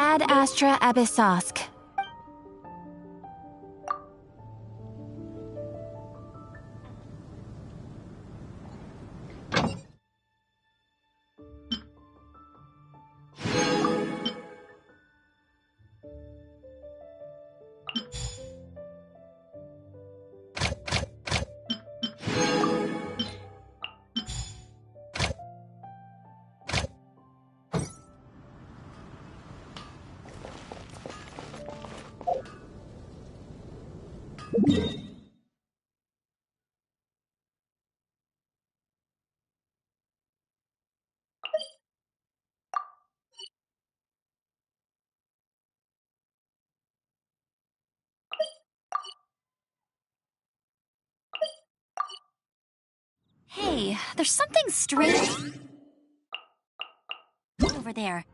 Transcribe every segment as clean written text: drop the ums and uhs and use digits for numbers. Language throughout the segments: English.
Ad Astra Abyssosk. Hey, there's something strange over there.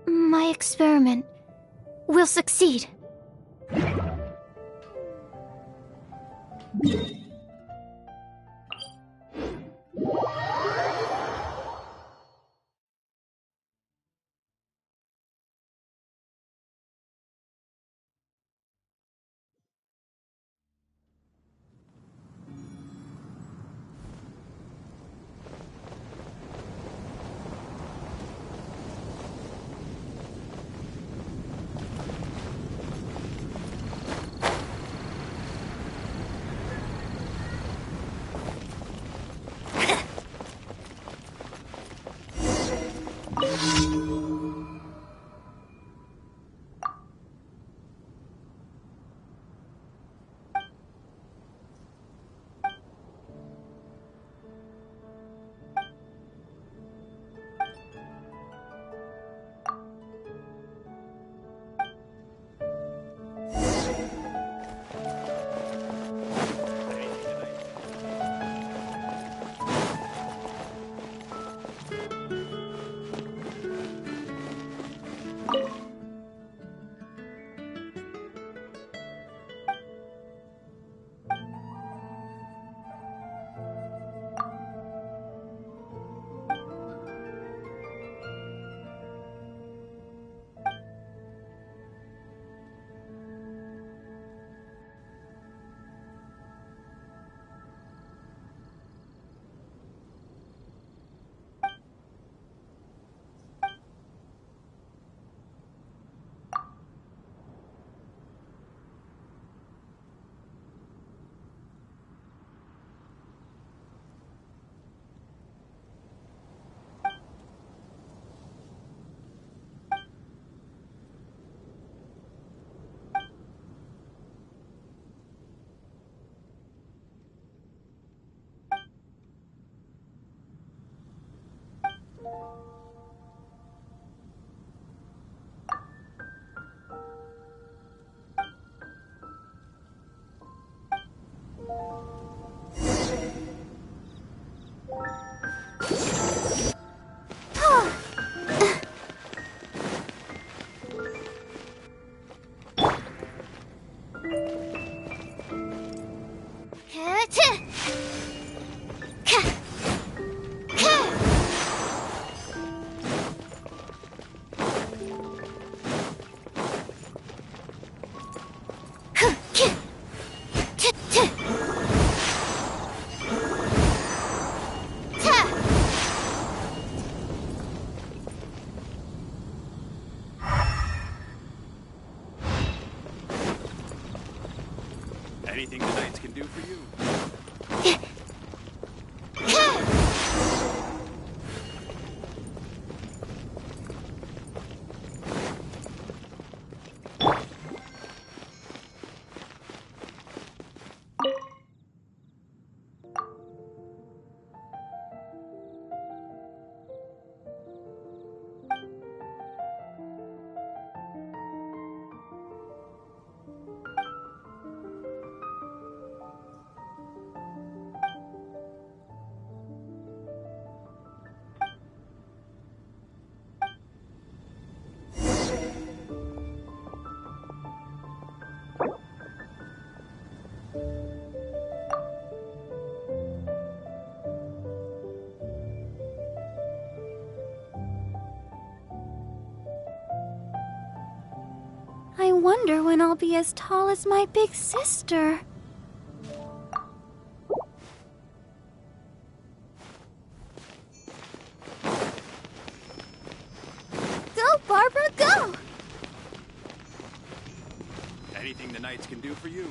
My experiment will succeed. Anything the Knights can do for you. I wonder when I'll be as tall as my big sister. Go, Barbara, go! Anything the Knights can do for you.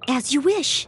As you wish.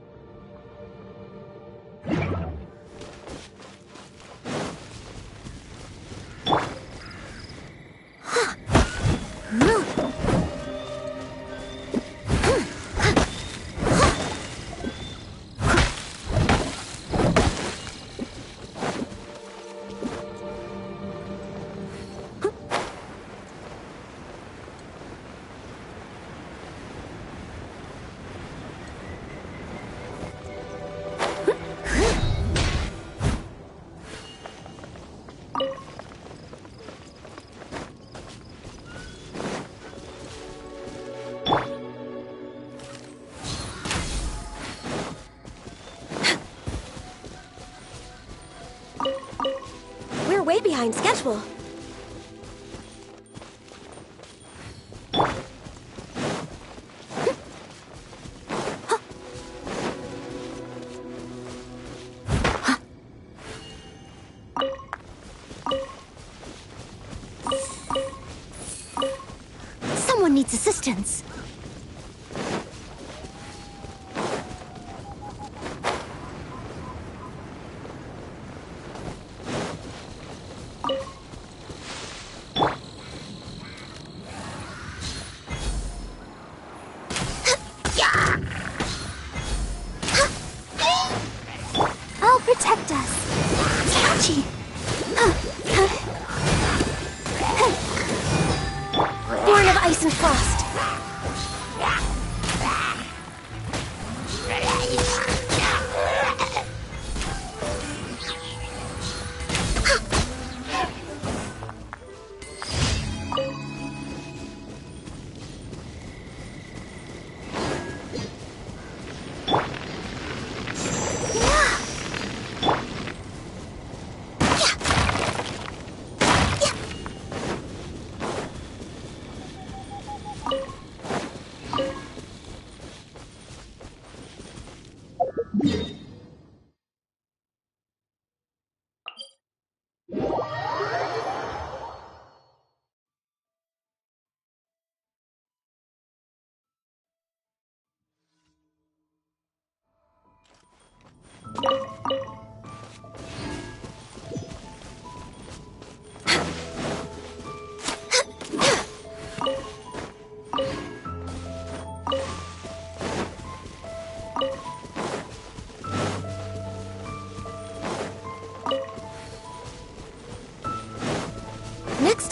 We're way behind schedule. Someone needs assistance. I'll protect us. Catchy. Born of ice and frost.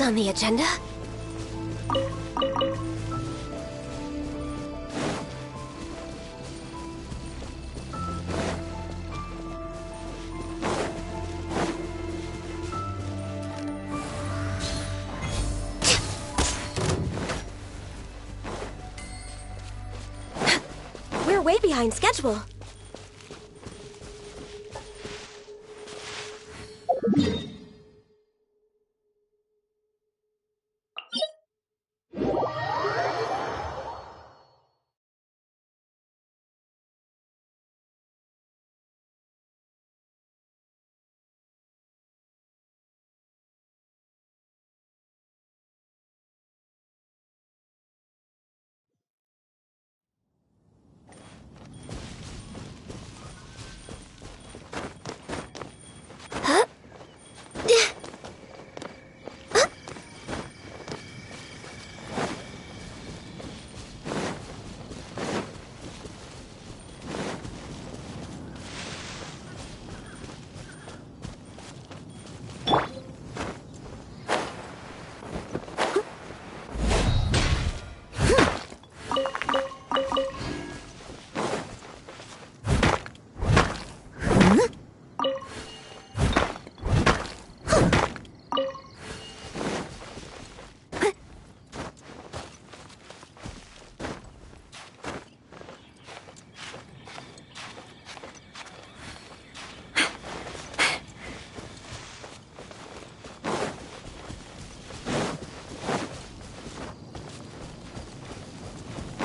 on the agenda? We're way behind schedule.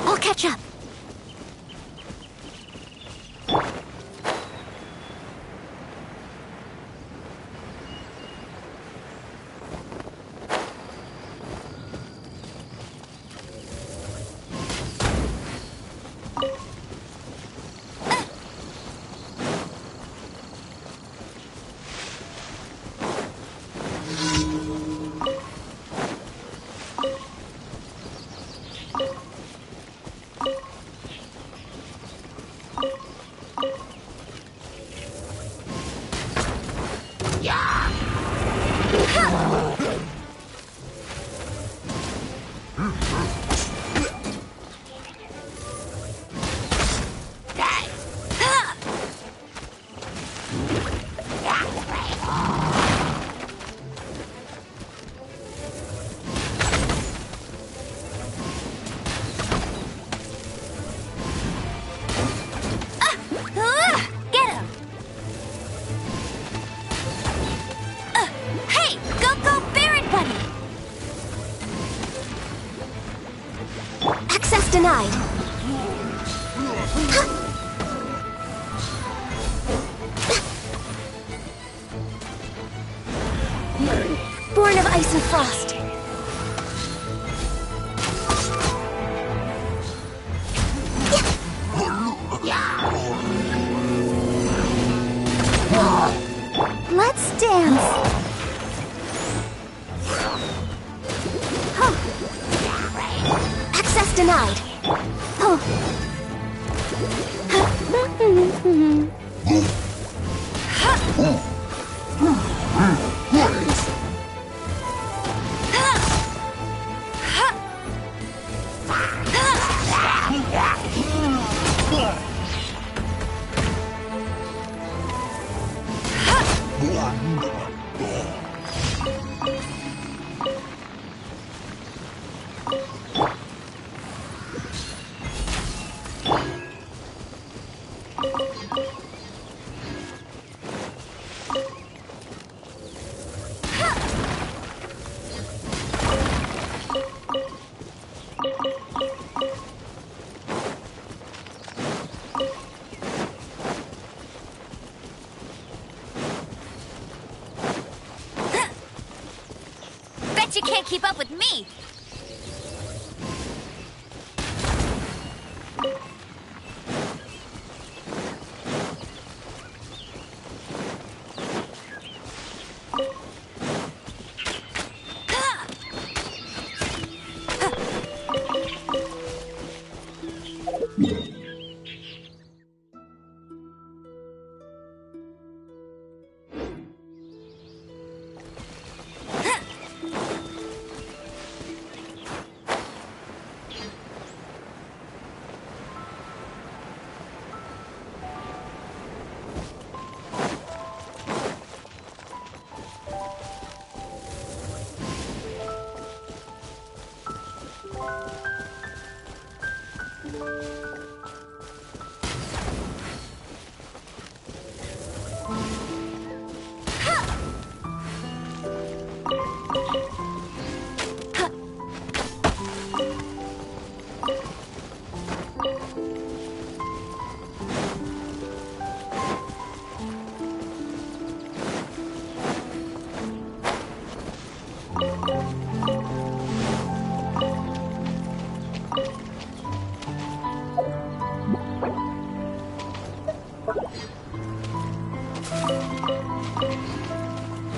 I'll catch up. Denied. Born of ice and frost. Let's dance. Access denied. Bet you can't keep up with me!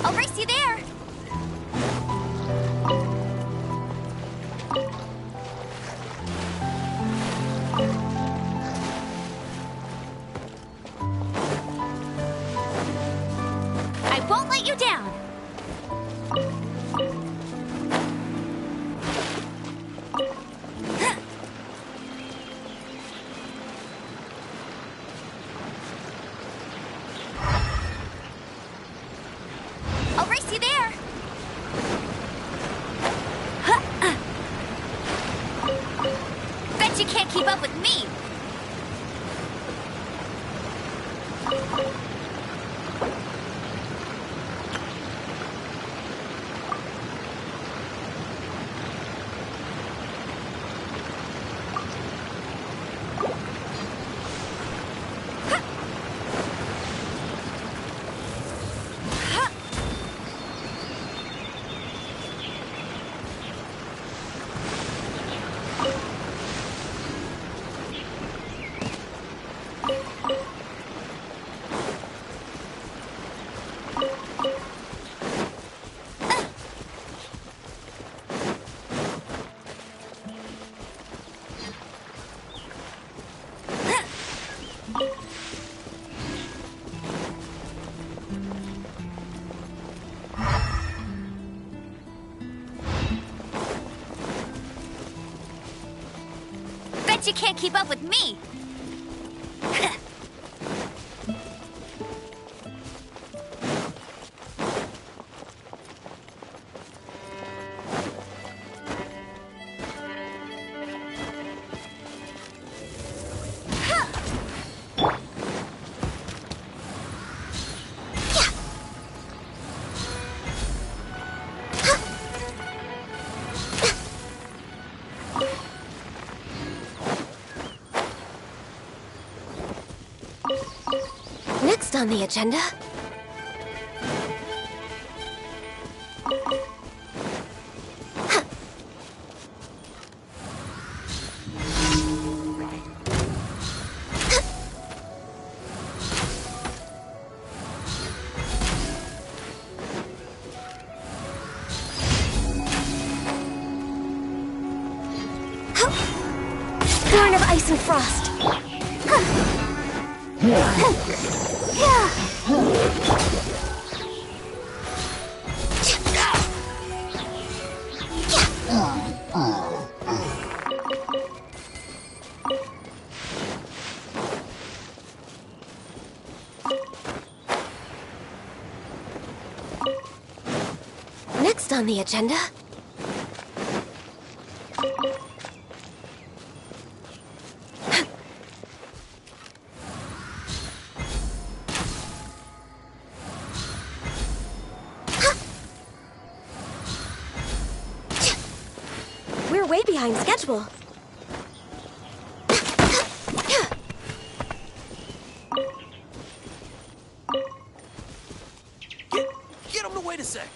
I'll race you there. I won't let you down. I'll race you there. Bet you can't keep up with me. Bet you can't keep up with me. Next on the agenda. Born of ice and frost. Next on the agenda. We're way behind schedule. Get him to wait a sec.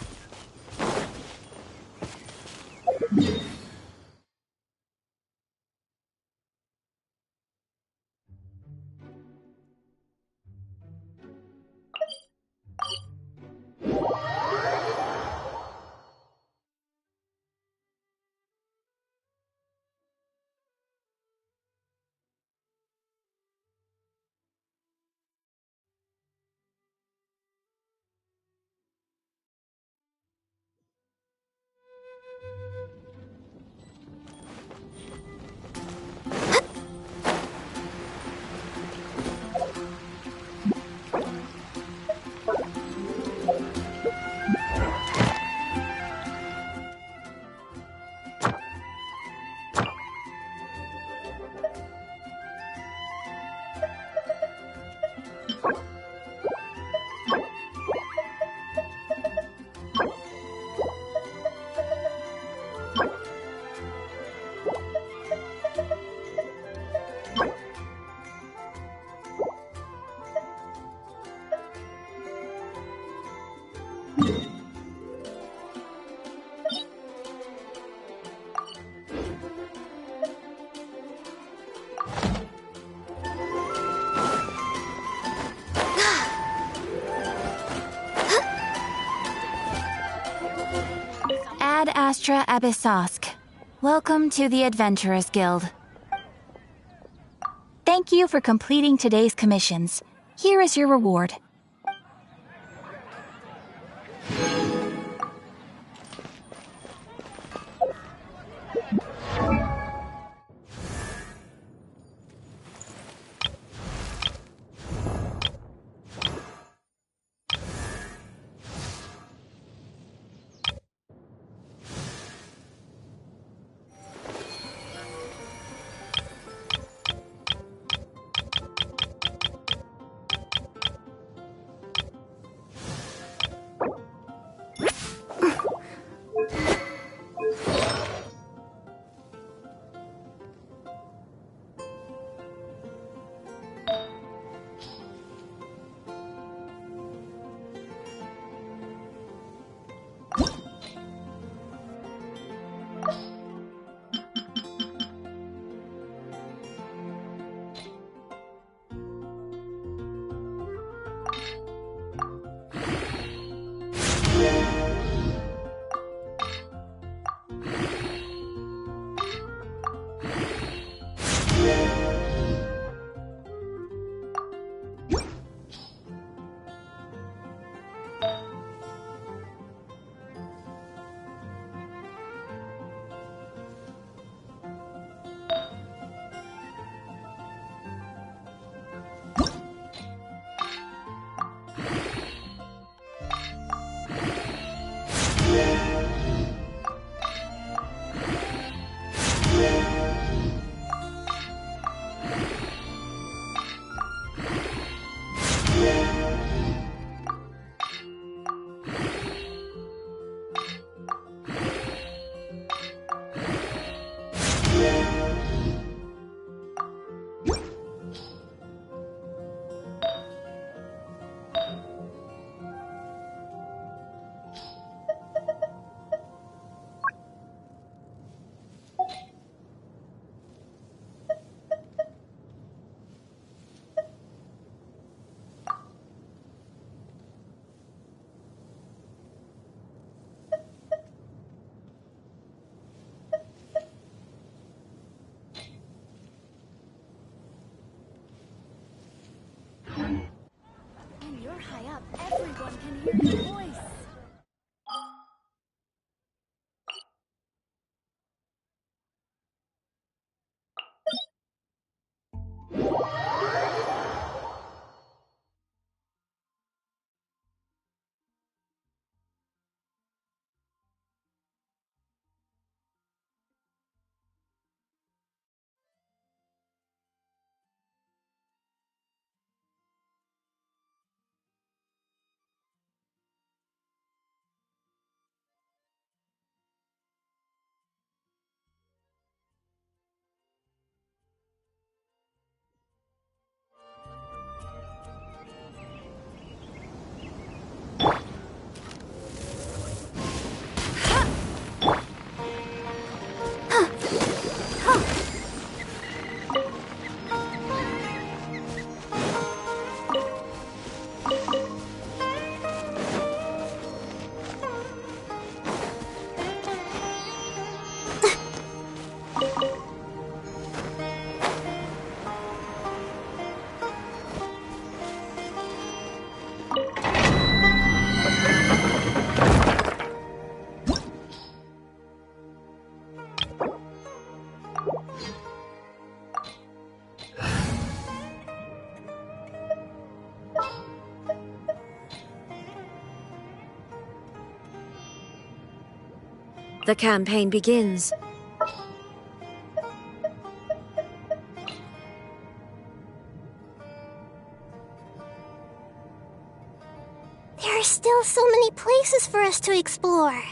Ad Astra Abyssosk. Welcome to the Adventurers Guild. Thank you for completing today's commissions. Here is your reward. When you're high up, everyone can hear your voice. The campaign begins. There are still so many places for us to explore.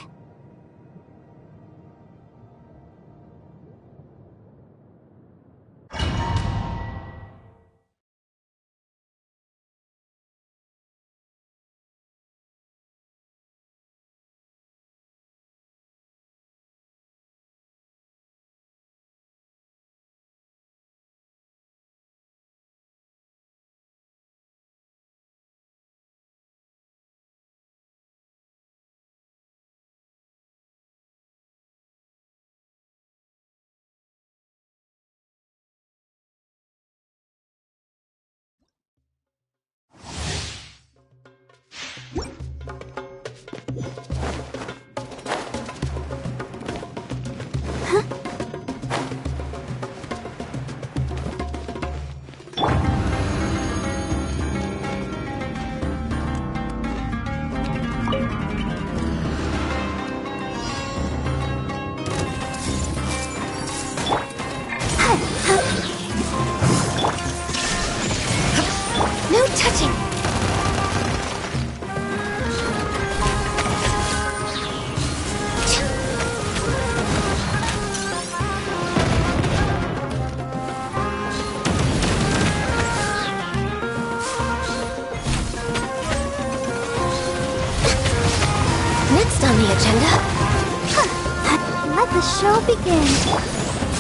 begin.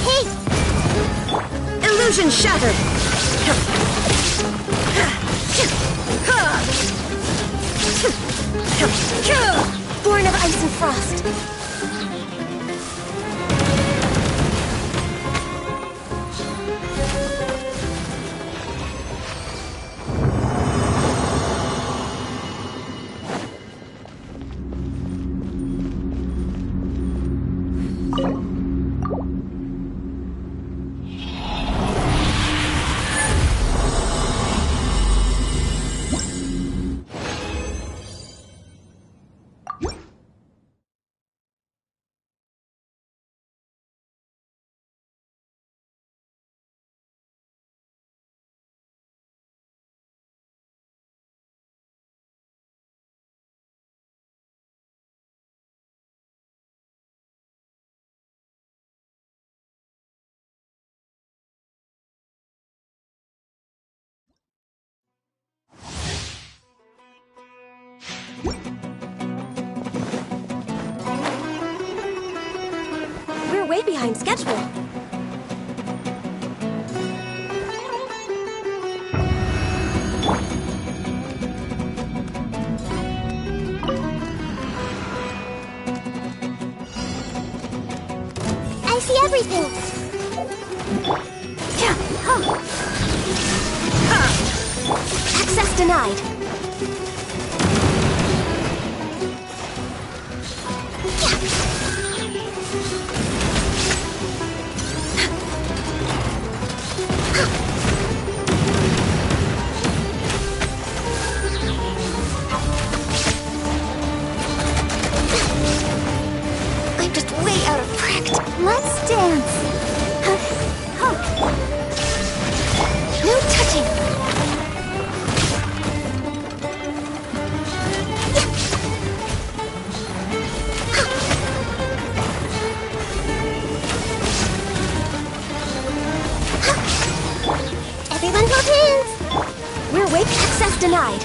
Hey! Illusion shattered! Born of ice and frost. We're way behind schedule. I see everything. Access denied. I'm just way out of practice. Let's dance. No touching. Everyone hold hands. We're way access denied.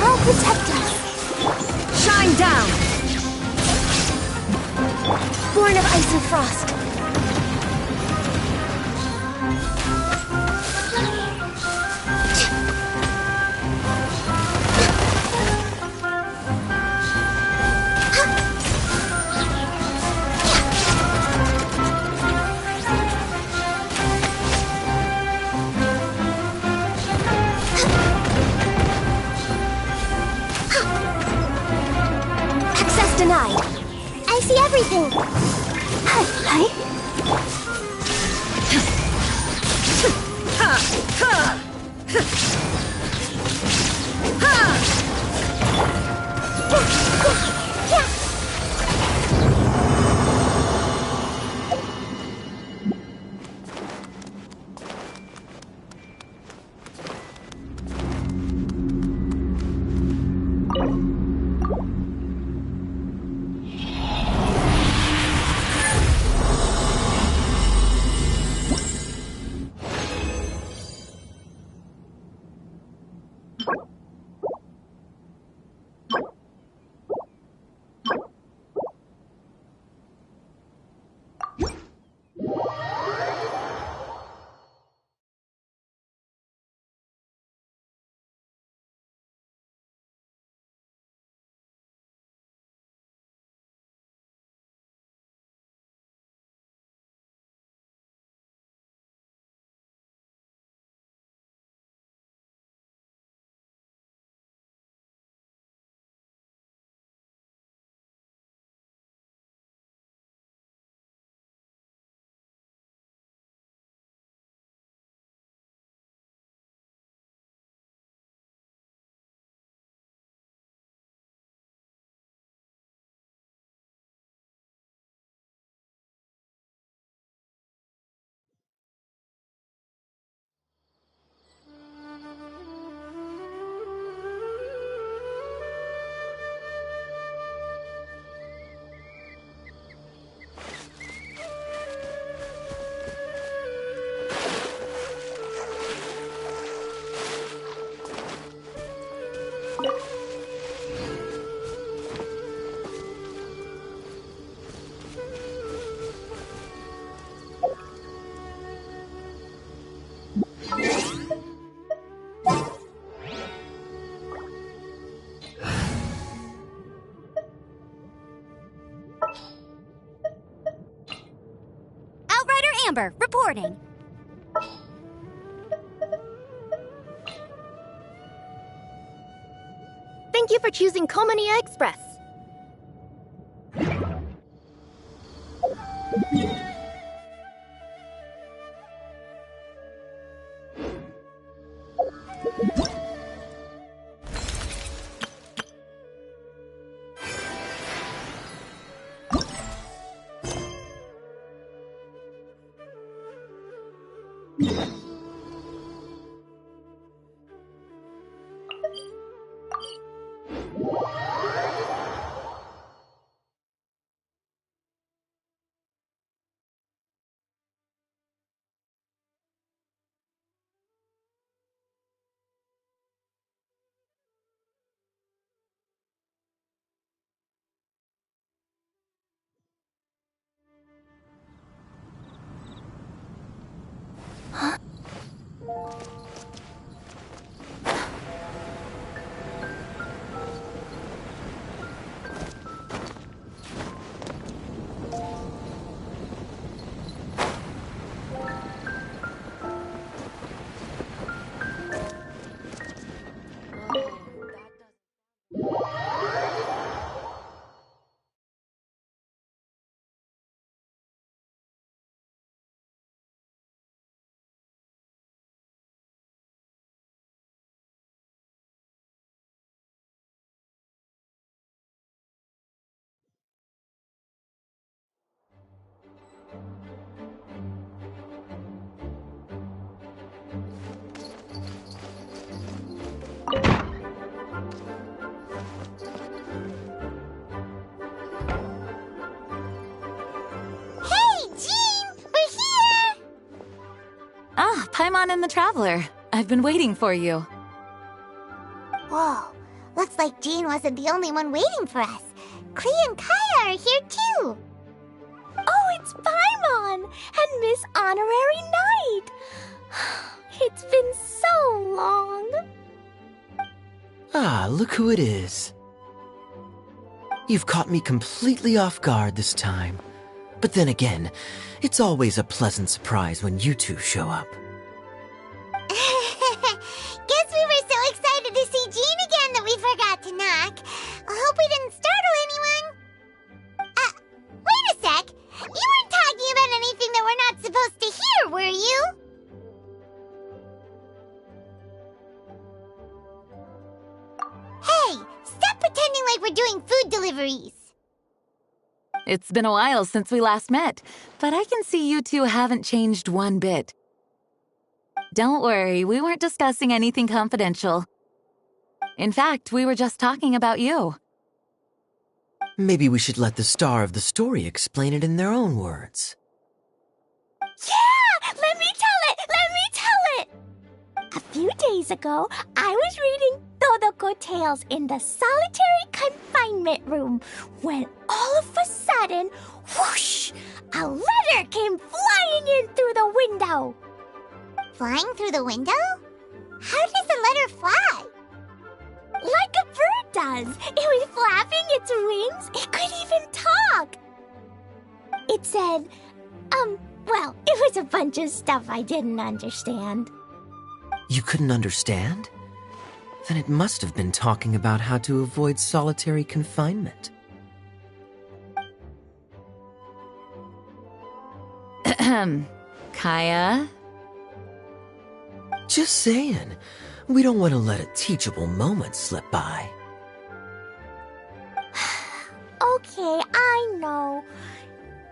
I'll protect us. Shine down! Born of ice and frost. Access denied. I see everything. Amber, reporting. Thank you for choosing Komania Express. Ah, Paimon and the Traveler. I've been waiting for you. Whoa, looks like Jean wasn't the only one waiting for us. Klee and Kaya are here too. Oh, it's Paimon and Miss Honorary Knight. It's been so long. Ah, look who it is. You've caught me completely off guard this time. But then again, it's always a pleasant surprise when you two show up. Guess we were so excited to see Jean again that we forgot to knock. I hope we didn't startle anyone. Wait a sec. You weren't talking about anything that we're not supposed to hear, were you? Hey, stop pretending like we're doing food deliveries. It's been a while since we last met, but I can see you two haven't changed one bit. Don't worry, we weren't discussing anything confidential. In fact, we were just talking about you. Maybe we should let the star of the story explain it in their own words. Yeah! Let me tell it! Let me tell it! A few days ago, I was reading Todoko Tales in the solitary confinement room when all of a sudden, whoosh! A letter came flying in through the window. Flying through the window? How does a letter fly? Like a bird does. It was flapping its wings. It could even talk. It said, well, it was a bunch of stuff I didn't understand. You couldn't understand? Then it must have been talking about how to avoid solitary confinement. Kaya? Just saying. We don't want to let a teachable moment slip by. Okay, I know.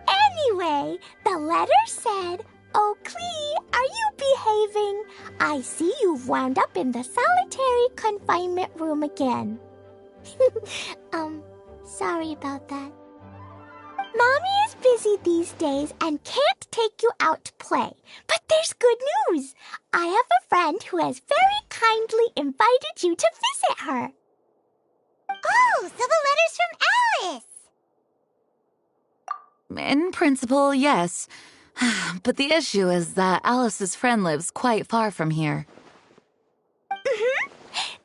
Anyway, the letter said, "Oh, Klee, are you behaving? I see you've wound up in the solitary confinement room again." Sorry about that. Mommy is busy these days and can't take you out to play. But there's good news. I have a friend who has very kindly invited you to visit her. Oh, so the letter's from Alice. In principle, yes. But the issue is that Alice's friend lives quite far from here.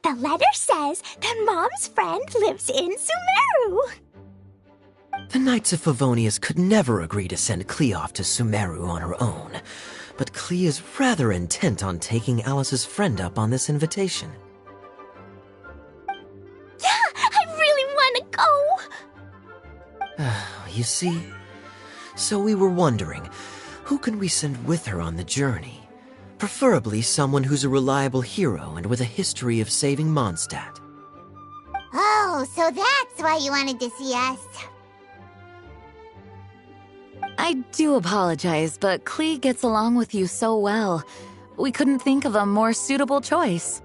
The letter says that Mom's friend lives in Sumeru. The Knights of Favonius could never agree to send Klee off to Sumeru on her own, but Klee is rather intent on taking Alice's friend up on this invitation. Yeah, I really want to go. You see? So we were wondering, who can we send with her on the journey? Preferably someone who's a reliable hero and with a history of saving Mondstadt. Oh, so that's why you wanted to see us. I do apologize, but Klee gets along with you so well. We couldn't think of a more suitable choice.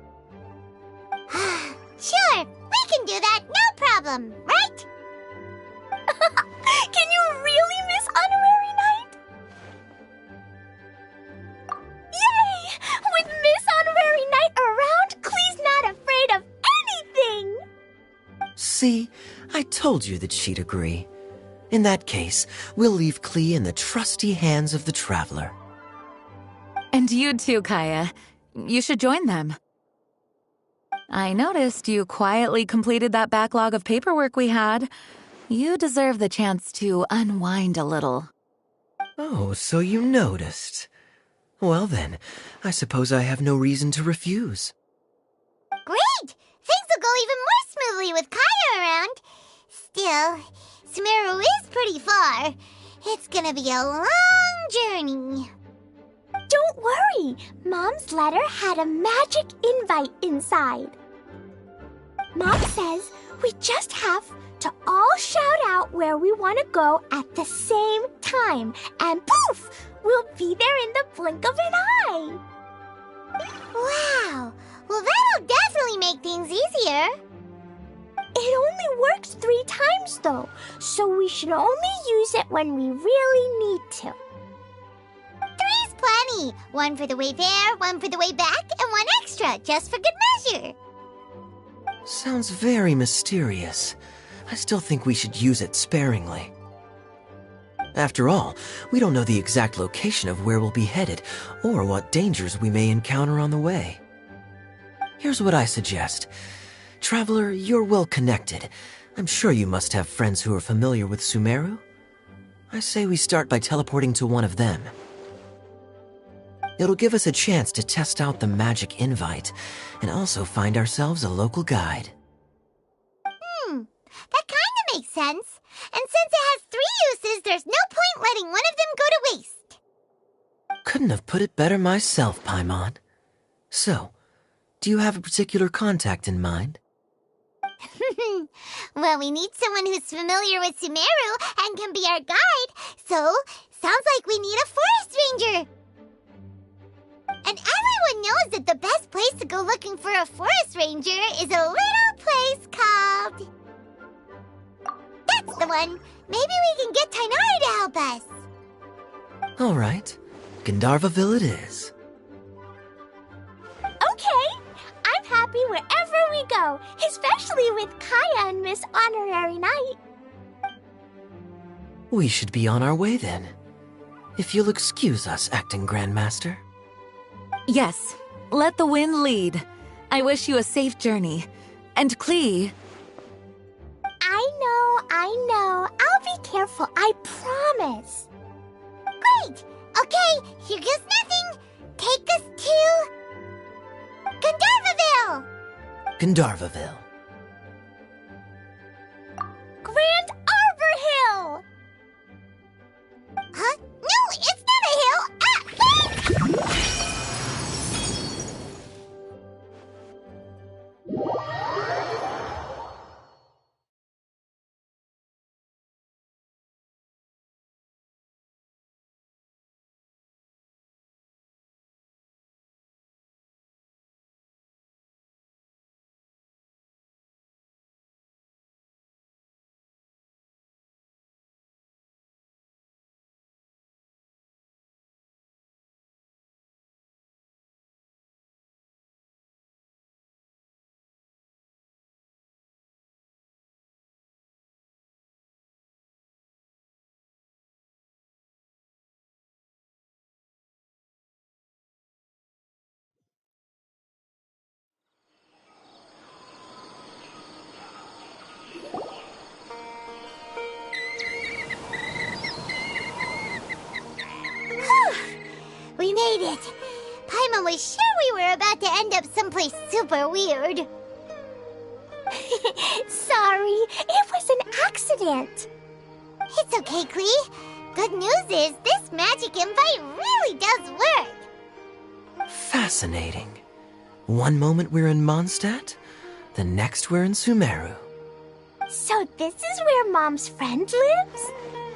Sure, we can do that, no problem, right? Can you really miss Honorary Knight? Yay! With Miss Honorary Knight around, Klee's not afraid of anything! See? I told you that she'd agree. In that case, we'll leave Klee in the trusty hands of the Traveler. And you too, Kaya. You should join them. I noticed you quietly completed that backlog of paperwork we had. You deserve the chance to unwind a little. Oh, so you noticed. Well then, I suppose I have no reason to refuse. Great! Things will go even more smoothly with Kaya around. Still, Sumeru is pretty far. It's gonna be a long journey. Don't worry, Mom's letter had a magic invite inside. Mom says we just have to all shout out where we want to go at the same time, and poof, we'll be there in the blink of an eye. Wow! Well, that'll definitely make things easier. It only works 3 times though, so we should only use it when we really need to. 3's plenty. 1 for the way there, 1 for the way back, and 1 extra, just for good measure. Sounds very mysterious. I still think we should use it sparingly. After all, we don't know the exact location of where we'll be headed, or what dangers we may encounter on the way. Here's what I suggest. Traveler, you're well connected. I'm sure you must have friends who are familiar with Sumeru. I say we start by teleporting to one of them. It'll give us a chance to test out the magic invite, and also find ourselves a local guide. That kinda makes sense. And since it has 3 uses, there's no point letting one of them go to waste. Couldn't have put it better myself, Paimon. So, do you have a particular contact in mind? Well, we need someone who's familiar with Sumeru and can be our guide, so sounds like we need a forest ranger. And everyone knows that the best place to go looking for a forest ranger is a little place called... That's the one. Maybe we can get Tainari to help us. All right, Gandharvaville it is. Okay, I'm happy wherever we go, especially with Kaya and Miss Honorary Knight. We should be on our way then. If you'll excuse us, Acting Grandmaster. Yes, let the wind lead. I wish you a safe journey. And Klee... I know. I'll be careful, I promise. Great. Okay, here goes nothing. Take us to... Gandharvaville. Gandharvaville. Grand Arbor Hill! Huh? No, it's not a hill. end up someplace super weird. Sorry, it was an accident. It's okay, Klee. Good news is this magic invite really does work. Fascinating. One moment we're in Mondstadt, the next we're in Sumeru. So this is where Mom's friend lives?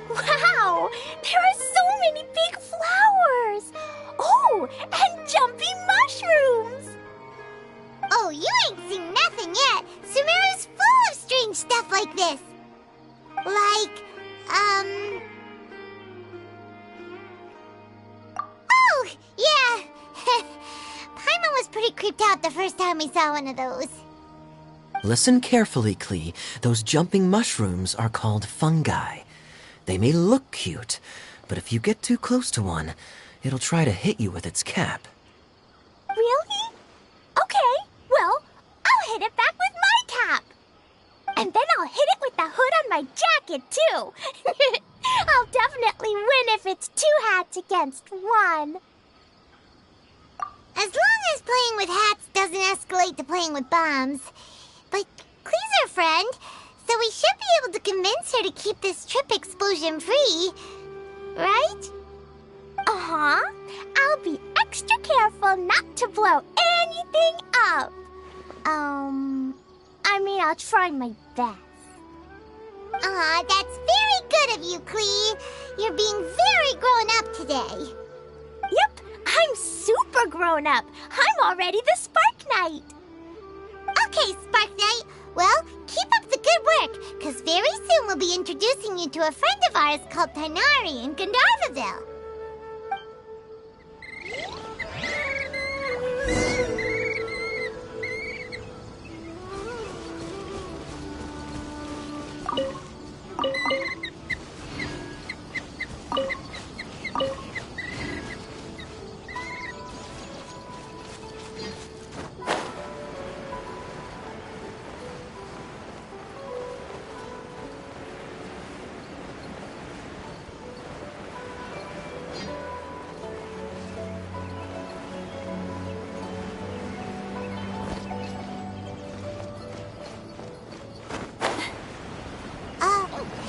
Wow, there are so many big flowers. Oh, and jumping mushrooms. Oh, you ain't seen nothing yet. Sumeru's full of strange stuff like this. Like, Oh, yeah. Paimon was pretty creeped out the first time we saw one of those. Listen carefully, Klee. Those jumping mushrooms are called fungi. They may look cute, but if you get too close to one, it'll try to hit you with its cap. Really? Okay, well, I'll hit it back with my cap. And then I'll hit it with the hood on my jacket, too. I'll definitely win if it's 2 hats against 1. As long as playing with hats doesn't escalate to playing with bombs. But Klee's our friend, so we should be able to convince her to keep this trip explosion-free. Right? Uh-huh. I'll be extra careful not to blow anything up. I mean, I'll try my best. Aw, that's very good of you, Klee. You're being very grown up today. Yep, I'm super grown up. I'm already the Spark Knight. Okay, Spark Knight. Well, keep up the good work, because very soon we'll be introducing you to a friend of ours called Tighnari in Gandharvaville.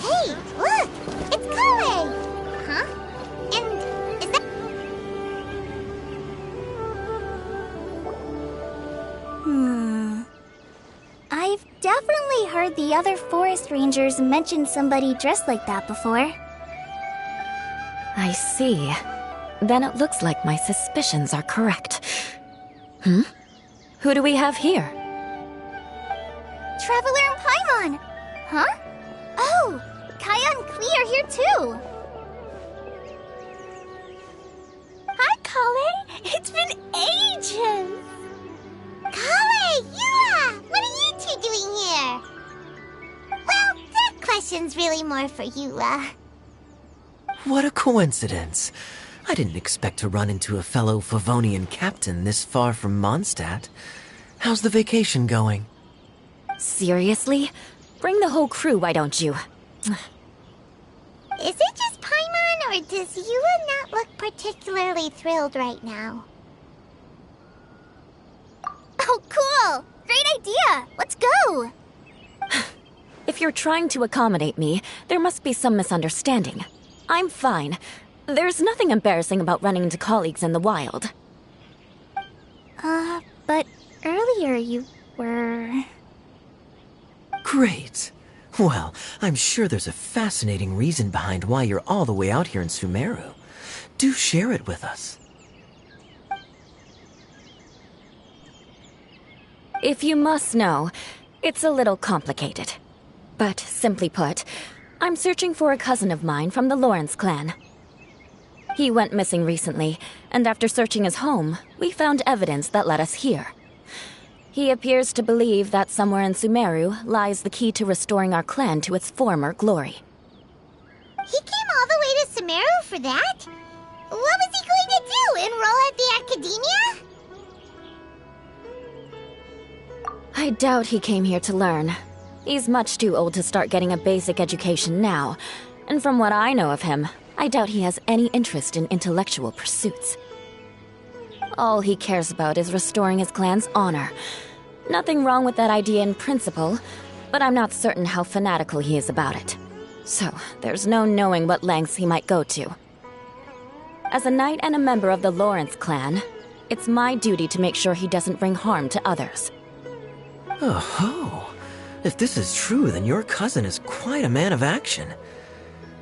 Hey, look! It's Kale! Huh? And is that... I've definitely heard the other forest rangers mention somebody dressed like that before. I see. Then it looks like my suspicions are correct. Who do we have here? Traveler and Paimon! Huh? Oh, Kaya and Klee are here too! Hi, Kale. It's been ages. Kale, Yua! What are you two doing here? Well, that question's really more for Yua. What a coincidence. I didn't expect to run into a fellow Favonian captain this far from Mondstadt. How's the vacation going? Seriously? Bring the whole crew, why don't you? Is it just Paimon, or does Yua not look particularly thrilled right now? Oh, cool! Great idea! Let's go! If you're trying to accommodate me, there must be some misunderstanding. I'm fine. There's nothing embarrassing about running into colleagues in the wild. But earlier you were... Great. Well, I'm sure there's a fascinating reason behind why you're all the way out here in Sumeru. Do share it with us. If you must know, it's a little complicated. But simply put, I'm searching for a cousin of mine from the Lawrence clan. He went missing recently, and after searching his home, we found evidence that led us here. He appears to believe that somewhere in Sumeru lies the key to restoring our clan to its former glory. He came all the way to Sumeru for that? What was he going to do, enroll at the academia? I doubt he came here to learn. He's much too old to start getting a basic education now, and from what I know of him, I doubt he has any interest in intellectual pursuits. All he cares about is restoring his clan's honor. Nothing wrong with that idea in principle, but I'm not certain how fanatical he is about it. So, there's no knowing what lengths he might go to. As a knight and a member of the Lawrence clan, it's my duty to make sure he doesn't bring harm to others. Oh-ho! If this is true, then your cousin is quite a man of action.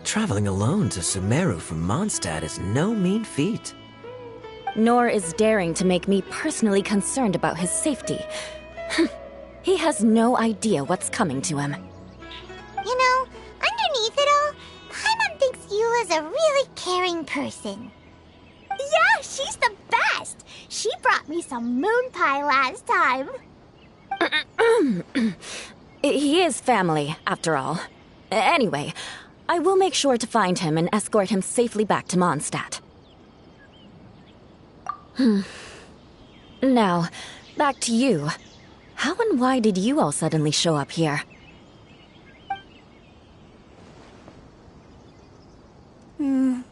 Traveling alone to Sumeru from Mondstadt is no mean feat. Nor is daring to make me personally concerned about his safety. He has no idea what's coming to him. You know, underneath it all, Paimon thinks Eula's a really caring person. Yeah, she's the best. She brought me some moon pie last time. He is family, after all. Anyway, I will make sure to find him and escort him safely back to Mondstadt. Now, back to you. How and why did you all suddenly show up here? I'm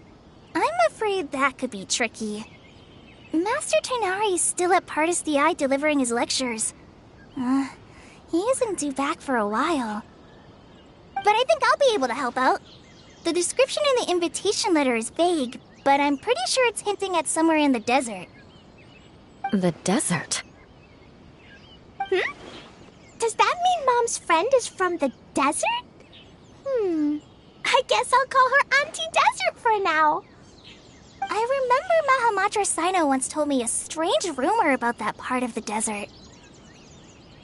afraid that could be tricky. Master Tighnari is still at Partis the Eye delivering his lectures. He isn't due back for a while. But I think I'll be able to help out. The description in the invitation letter is vague, but I'm pretty sure it's hinting at somewhere in the desert. The desert? Does that mean Mom's friend is from the desert? I guess I'll call her Auntie Desert for now. I remember Mahamatra Sino once told me a strange rumor about that part of the desert.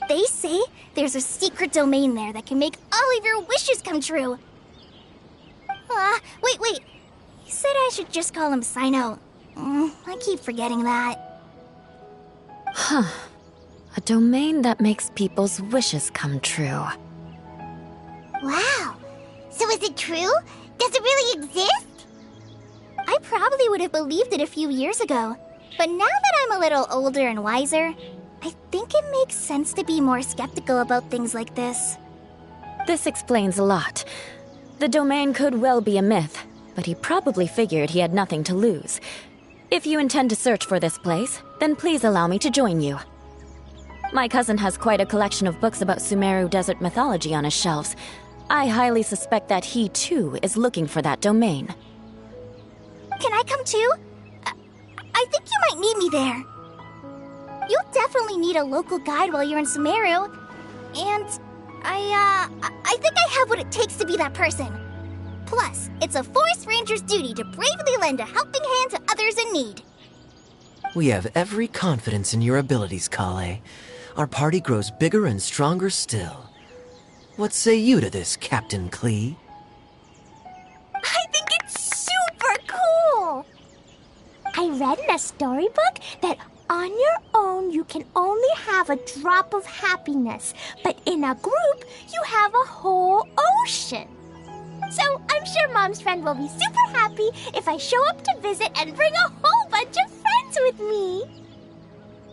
They say there's a secret domain there that can make all of your wishes come true. Wait. He said I should just call him Sino. I keep forgetting that. A domain that makes people's wishes come true. Wow. So is it true? Does it really exist? I probably would have believed it a few years ago. But now that I'm a little older and wiser, I think it makes sense to be more skeptical about things like this. This explains a lot. The domain could well be a myth, but he probably figured he had nothing to lose. If you intend to search for this place, then please allow me to join you. My cousin has quite a collection of books about Sumeru desert mythology on his shelves. I highly suspect that he, too, is looking for that domain. Can I come too? I think you might need me there. You'll definitely need a local guide while you're in Sumeru. And I think I have what it takes to be that person. Plus, it's a forest ranger's duty to bravely lend a helping hand to others in need. We have every confidence in your abilities, Kale. Our party grows bigger and stronger still. What say you to this, Captain Klee? I think it's super cool. I read in a storybook that on your own you can only have a drop of happiness, but in a group you have a whole ocean. So I'm sure Mom's friend will be super happy if I show up to visit and bring a whole bunch of friends with me.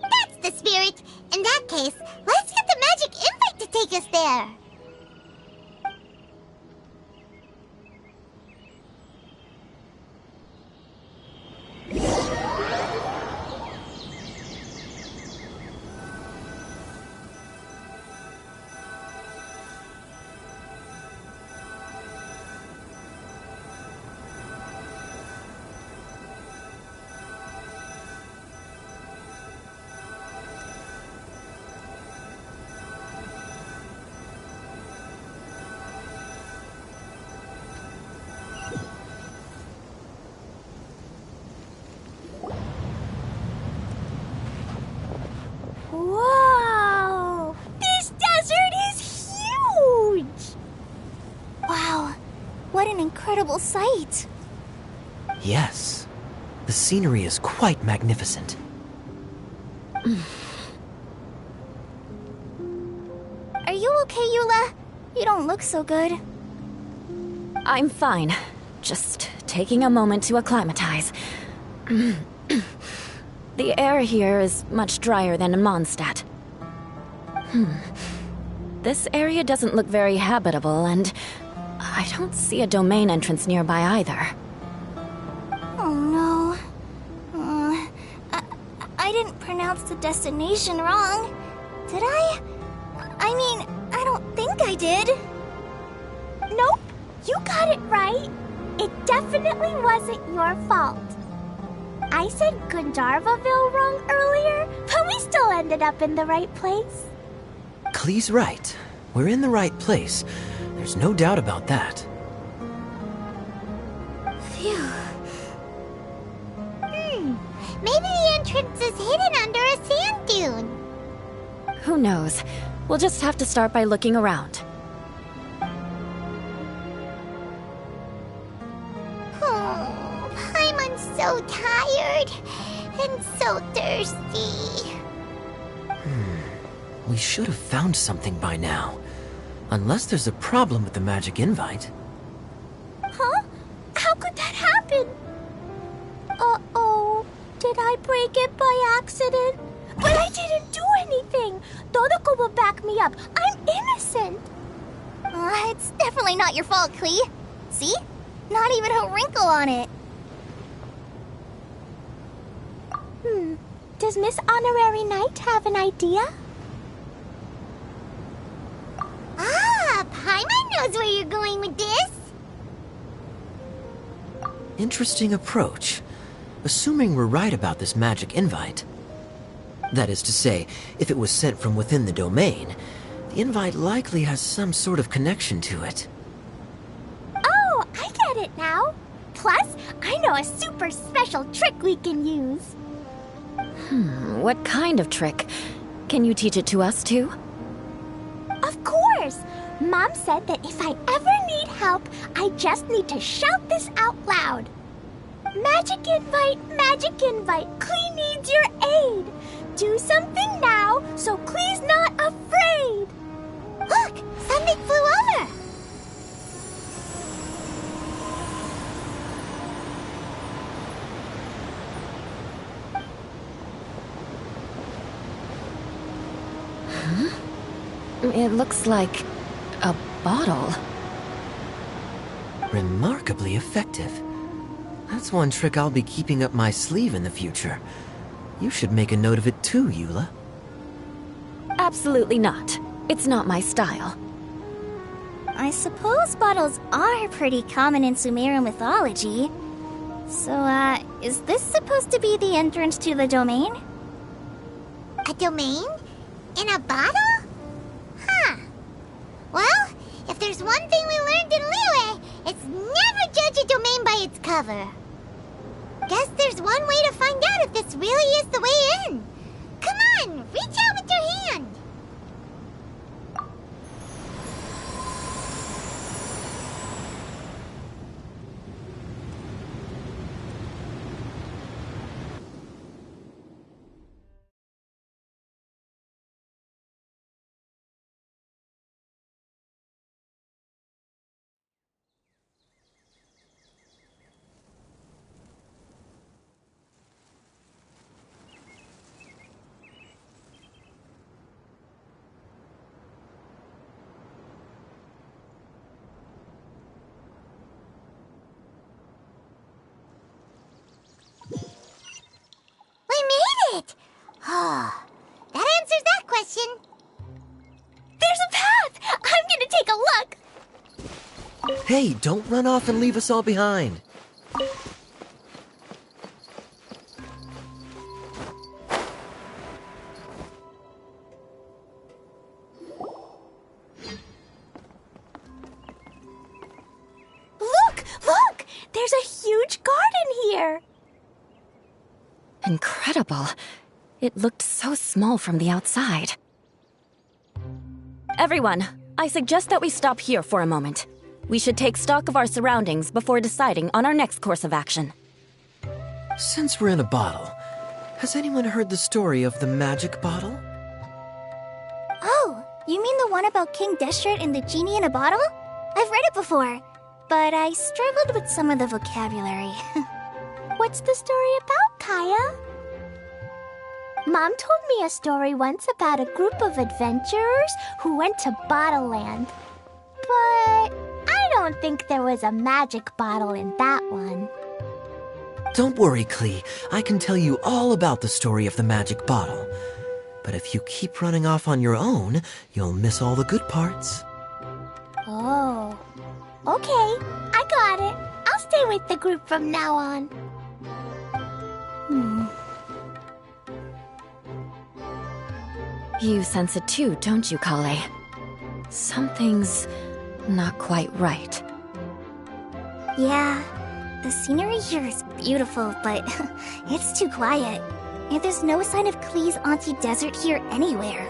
That's the spirit. In that case, let's get the magic invite to take us there. Whoa! This desert is huge! Wow, what an incredible sight. Yes. The scenery is quite magnificent. Are you okay, Eula? You don't look so good. I'm fine. Just taking a moment to acclimatize. The air here is much drier than in Mondstadt. This area doesn't look very habitable, and I don't see a domain entrance nearby either. Oh no. I pronounced the destination wrong. Did I? I mean, I don't think I did. Nope, you got it right. It definitely wasn't your fault. I said Gandharvaville wrong earlier, but we still ended up in the right place. Klee's right. We're in the right place. There's no doubt about that. Phew. Maybe the entrance is hidden under a sand dune. Who knows? We'll just have to start by looking around. Oh, Paimon's so tired and so thirsty. We should have found something by now. Unless there's a problem with the magic invite. Huh? How could that happen? Uh-oh. Did I break it by accident? But I didn't do anything. Todoko will back me up. I'm innocent. It's definitely not your fault, Klee. See? Not even a wrinkle on it. Does Miss Honorary Knight have an idea? Ah, Paimon knows where you're going with this. Interesting approach. Assuming we're right about this magic invite. That is to say, if it was sent from within the domain, the invite likely has some sort of connection to it. Oh, I get it now. Plus, I know a super special trick we can use. What kind of trick? Can you teach it to us too? Of course! Mom said that if I ever need help, I just need to shout this out loud. Magic invite, Klee needs your aid. Do something now so Klee's not afraid. Look, something flew over. It looks like a bottle. Remarkably effective. That's one trick I'll be keeping up my sleeve in the future. You should make a note of it too, Eula. Absolutely not. It's not my style. I suppose bottles are pretty common in Sumeru mythology. So, is this supposed to be the entrance to the domain? A domain? In a bottle? Huh. Well, if there's one thing we learned in Liyue, it's never judge a domain by its cover. Guess there's one way to find out if this really is the way in. Come on, reach out with your hand. It! Oh, that answers that question. There's a path! I'm gonna take a look. Hey, don't run off and leave us all behind. Look! There's a huge garden here. Incredible. It looked so small from the outside. Everyone, I suggest that we stop here for a moment. We should take stock of our surroundings before deciding on our next course of action. Since we're in a bottle, has anyone heard the story of the magic bottle? Oh, you mean the one about King Deshret and the genie in a bottle? I've read it before, but I struggled with some of the vocabulary. What's the story about, Kaya? Mom told me a story once about a group of adventurers who went to Bottle Land. But I don't think there was a magic bottle in that one. Don't worry, Klee. I can tell you all about the story of the magic bottle. But if you keep running off on your own, you'll miss all the good parts. Oh. Okay, I got it. I'll stay with the group from now on. You sense it too, don't you, Kale? Something's not quite right. Yeah, the scenery here is beautiful, but it's too quiet. And there's no sign of Klee's Auntie Desert here anywhere.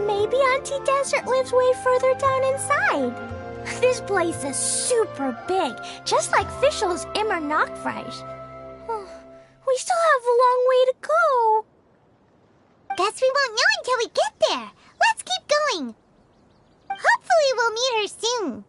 Maybe Auntie Desert lives way further down inside. This place is super big, just like Fischl's Immer Nachtreich. We still have a long way to go. Guess we won't know until we get there. Let's keep going. Hopefully we'll meet her soon.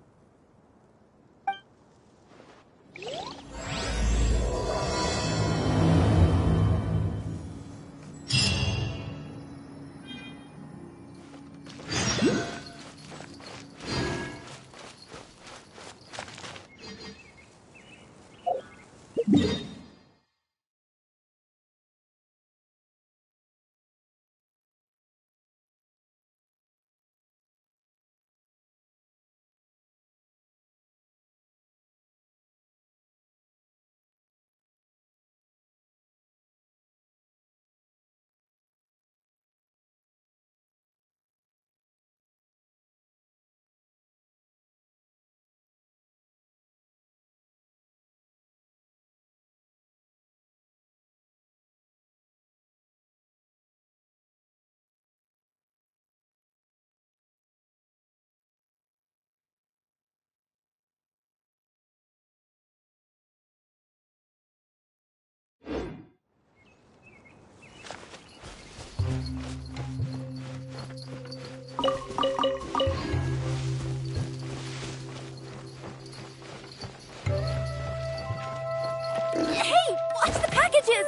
Hey, watch the packages!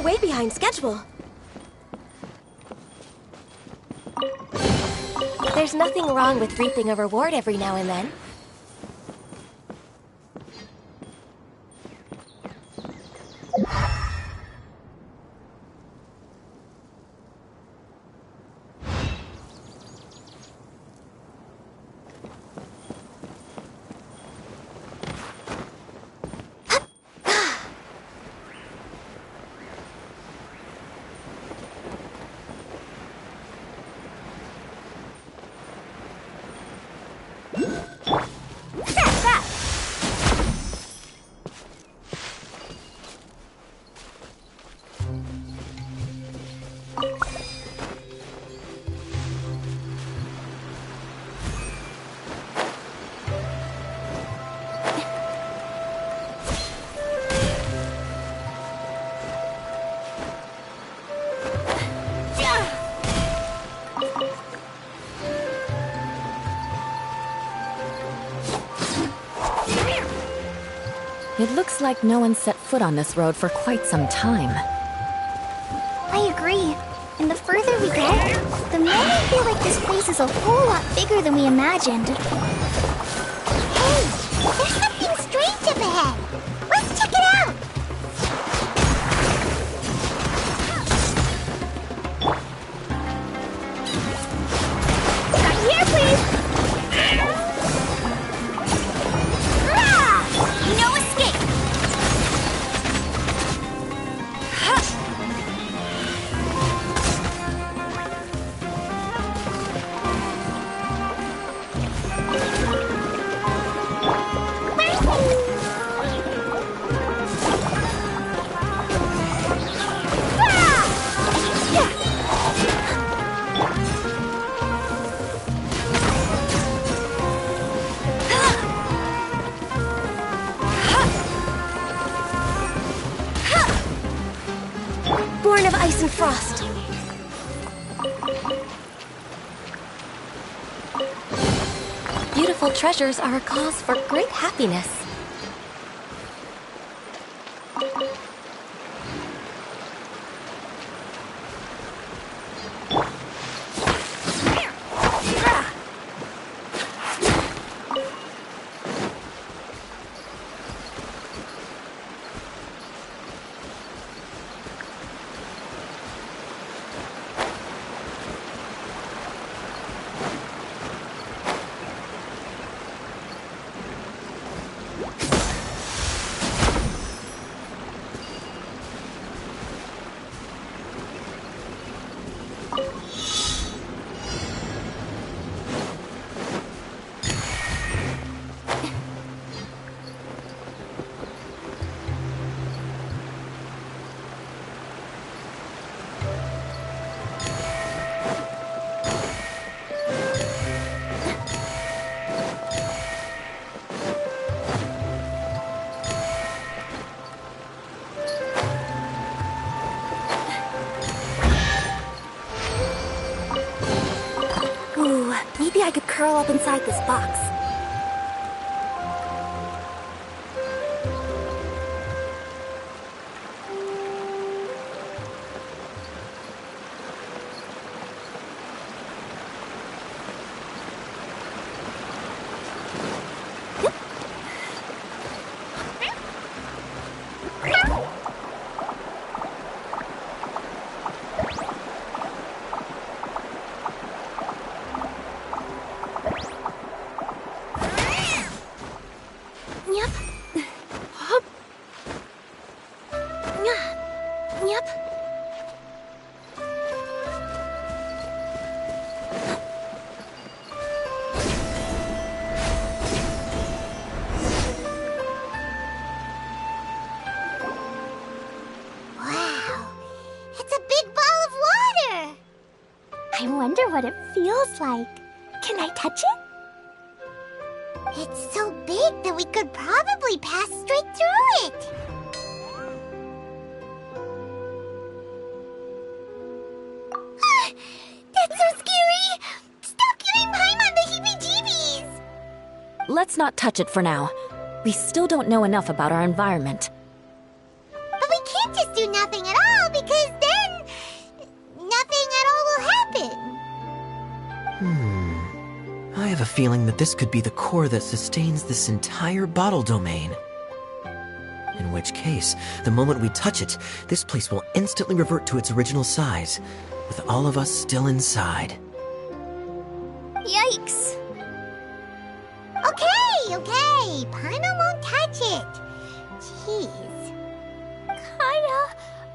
Way behind schedule. There's nothing wrong with reaping a reward every now and then. It looks like no one set foot on this road for quite some time. I agree. And the further we get, the more I feel like this place is a whole lot bigger than we imagined. Hey, there's something strange up ahead. Let's check it out. Right here, please! No escape! Born of ice and frost. Beautiful treasures are a cause for great happiness. Ooh, maybe I could curl up inside this box. Yep. Hop. Yep. Wow, it's a big ball of water. I wonder what it feels like. Can I touch it? It's so big that we could probably pass straight through it. That's so scary! Stop giving Paimon the heebie-jeebies! Let's not touch it for now. We still don't know enough about our environment. But we can't just do nothing at all, because then nothing at all will happen. I have a feeling that this could be the core that sustains this entire bottle domain. In which case, the moment we touch it, this place will instantly revert to its original size, with all of us still inside. Yikes. Okay. Paimon won't touch it. Jeez. Kaya,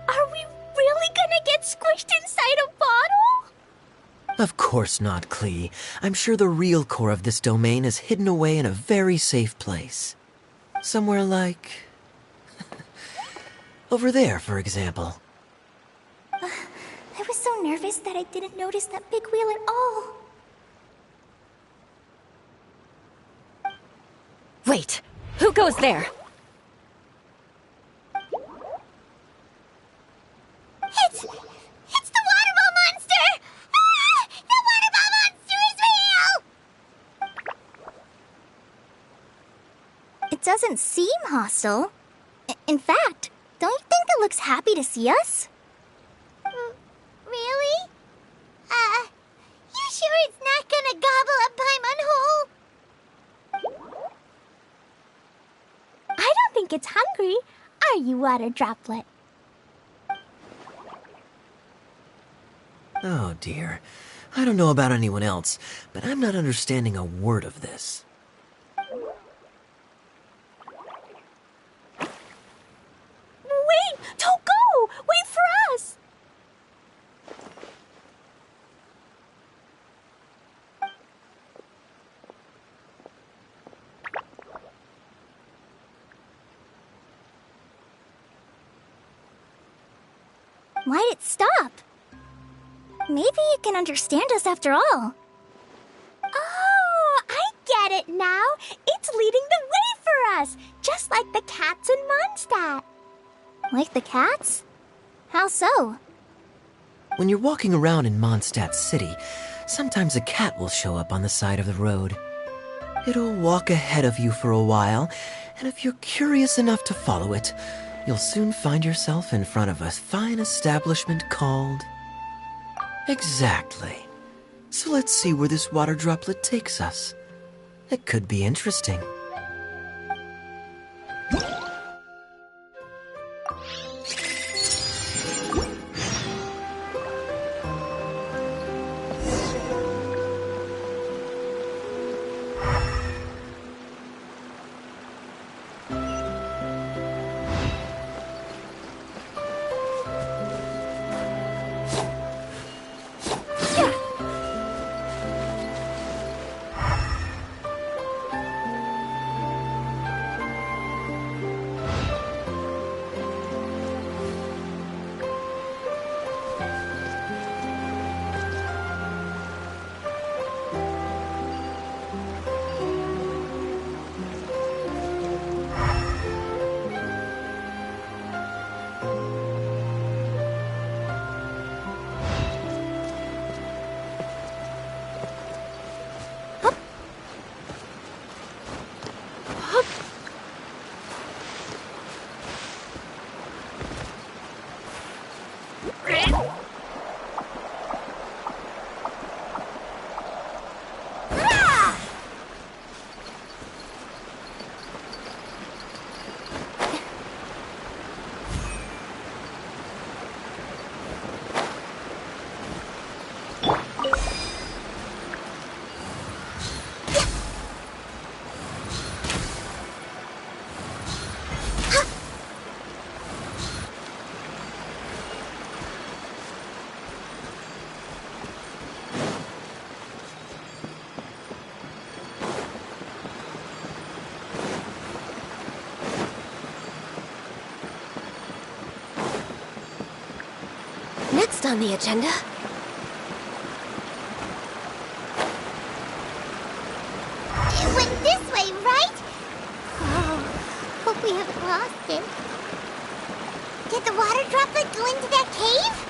are we really gonna get squished inside a bottle? Of course not, Klee. I'm sure the real core of this domain is hidden away in a very safe place. Somewhere like... over there, for example. I was so nervous that I didn't notice that big wheel at all. Wait, who goes there? It's the waterball monster! Ah! The waterball monster is real! It doesn't seem hostile. In fact, don't you think it looks happy to see us? Really? You sure it's not gonna gobble up Paimon whole? I don't think it's hungry. Are you, Water Droplet? Oh dear. I don't know about anyone else, but I'm not understanding a word of this. Wait! Don't go! Wait for us! Why'd it stop? Maybe it can understand us after all. Oh, I get it now. It's leading the way for us, just like the cats in Mondstadt. Like the cats? How so? When you're walking around in Mondstadt City, sometimes a cat will show up on the side of the road. It'll walk ahead of you for a while, and if you're curious enough to follow it, you'll soon find yourself in front of a fine establishment called... Exactly. So let's see where this water droplet takes us. It could be interesting. Next on the agenda. It went this way, right? Oh, hope we haven't lost it. Did the water droplet go into that cave?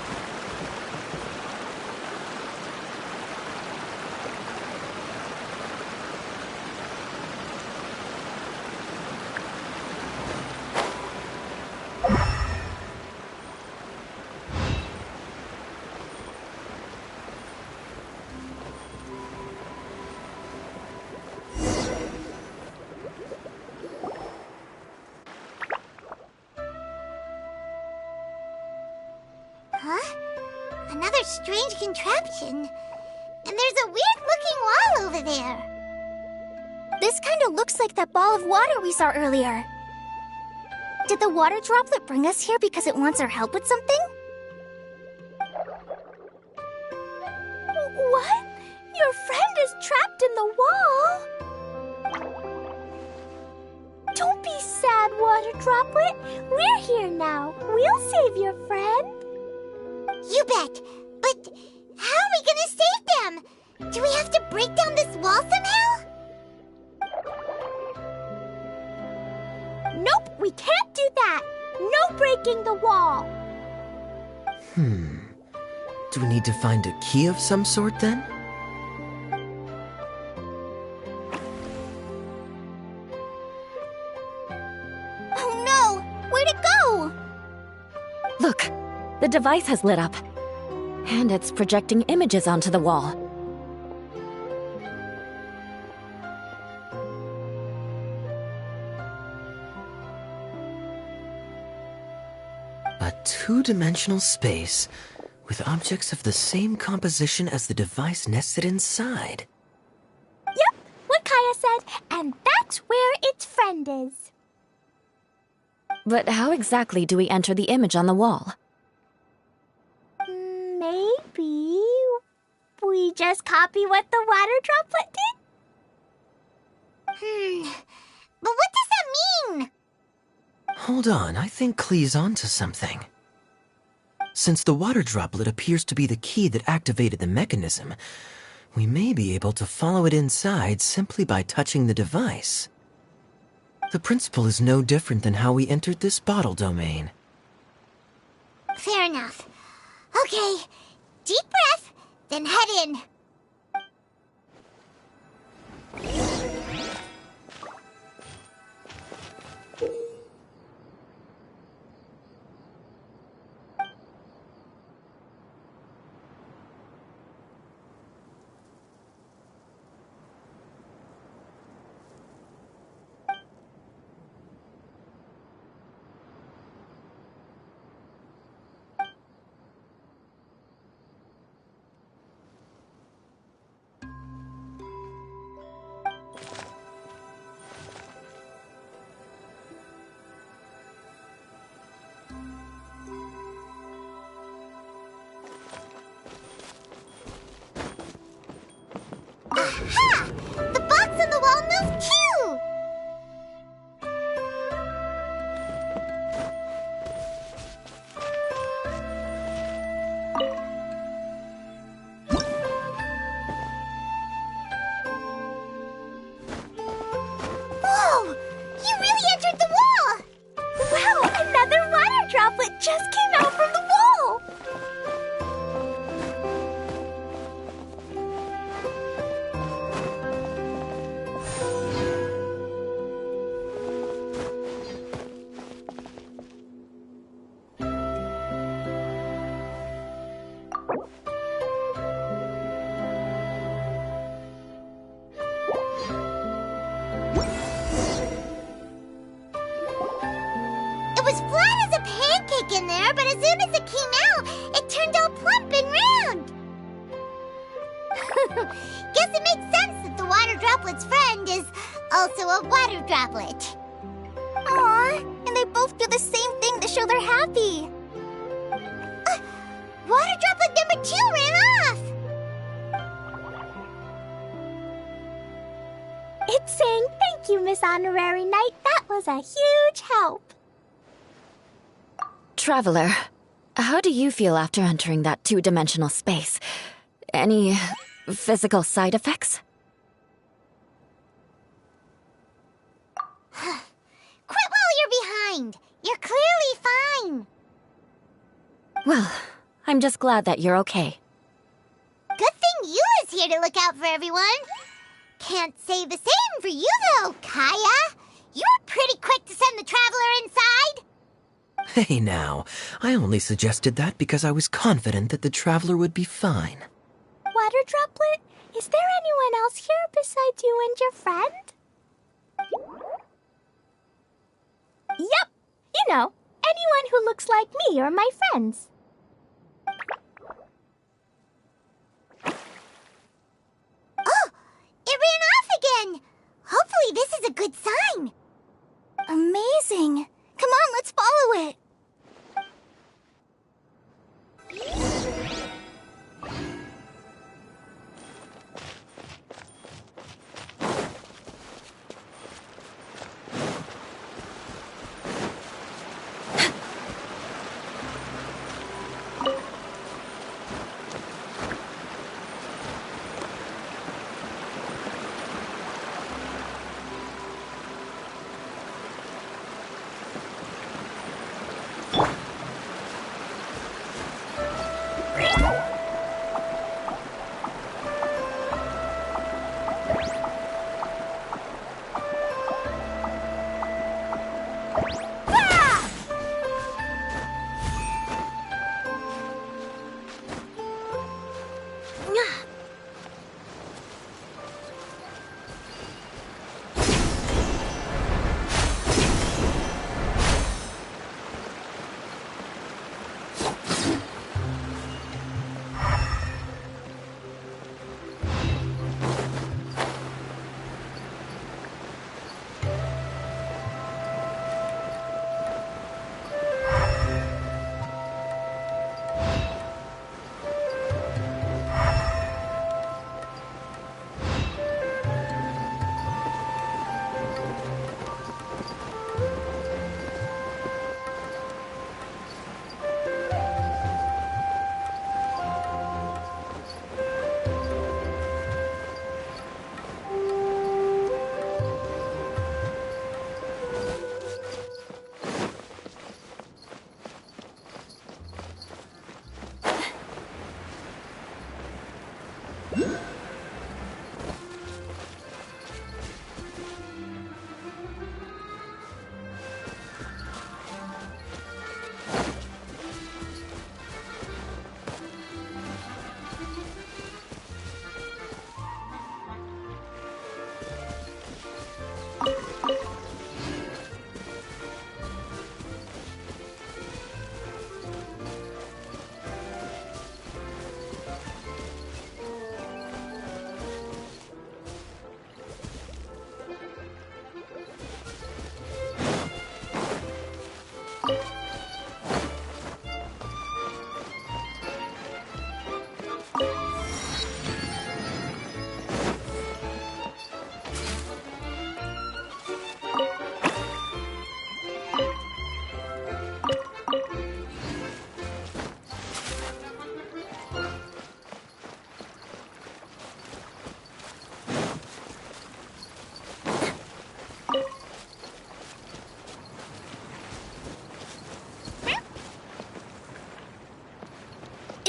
Huh? Another strange contraption. And there's a weird-looking wall over there. This kind of looks like that ball of water we saw earlier. Did the water droplet bring us here because it wants our help with something? What? Your friend is trapped in the wall? Don't be sad, Water Droplet. We're here now. We'll save your friend. You bet. But how are we gonna save them? Do we have to break down this wall somehow? Nope, we can't do that. No breaking the wall. Do we need to find a key of some sort then? Oh no! Where'd it device has lit up. And it's projecting images onto the wall. A two-dimensional space with objects of the same composition as the device nested inside. Yep, what Kaya said, and that's where its friend is. But how exactly do we enter the image on the wall? Maybe we just copy what the water droplet did? But what does that mean? Hold on, I think Klee's onto something. Since the water droplet appears to be the key that activated the mechanism, we may be able to follow it inside simply by touching the device. The principle is no different than how we entered this bottle domain. Fair enough. Okay, deep breath, then head in. Aha! The box on the wall moved too! Whoa! You really entered the wall! Wow, another water droplet just came out from the wall! It was flat as a pancake in there, but as soon as it came out, it turned all plump and round. Guess it makes sense that the water droplet's friend is also a water droplet. Aw, and they both do the same thing to show they're happy. Water droplet number 2 ran off. It's saying thank you, Miss Honorary Knight. That was a huge help. Traveler, how do you feel after entering that two-dimensional space? Any physical side effects? Quit while you're behind. You're clearly fine. Well, I'm just glad that you're okay. Good thing you is here to look out for everyone. Can't say the same for you, though, Kaya. You were pretty quick to send the traveler inside. Hey now, I only suggested that because I was confident that the traveler would be fine. Water droplet, is there anyone else here besides you and your friend? Yep, you know, anyone who looks like me or my friends. Oh, it ran off again. Hopefully this is a good sign. Amazing. Come on, let's follow it.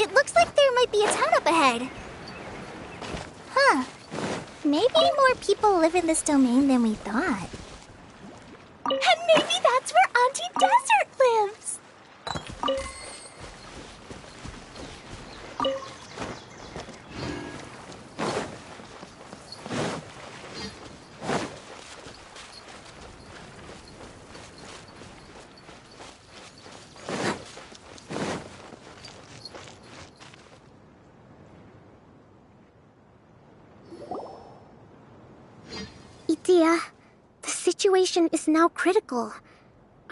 It looks like there might be a town up ahead. Huh. Maybe more people live in this domain than we thought. And maybe that's where Auntie Desert lives. Idea, the situation is now critical.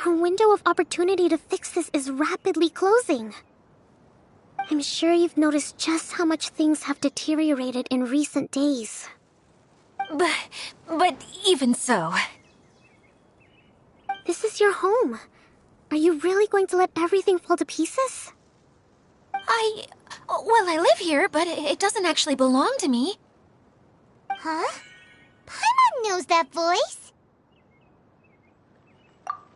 Our window of opportunity to fix this is rapidly closing. I'm sure you've noticed just how much things have deteriorated in recent days. But even so... This is your home. Are you really going to let everything fall to pieces? Well, I live here, but it doesn't actually belong to me. Huh? Paimon knows that voice.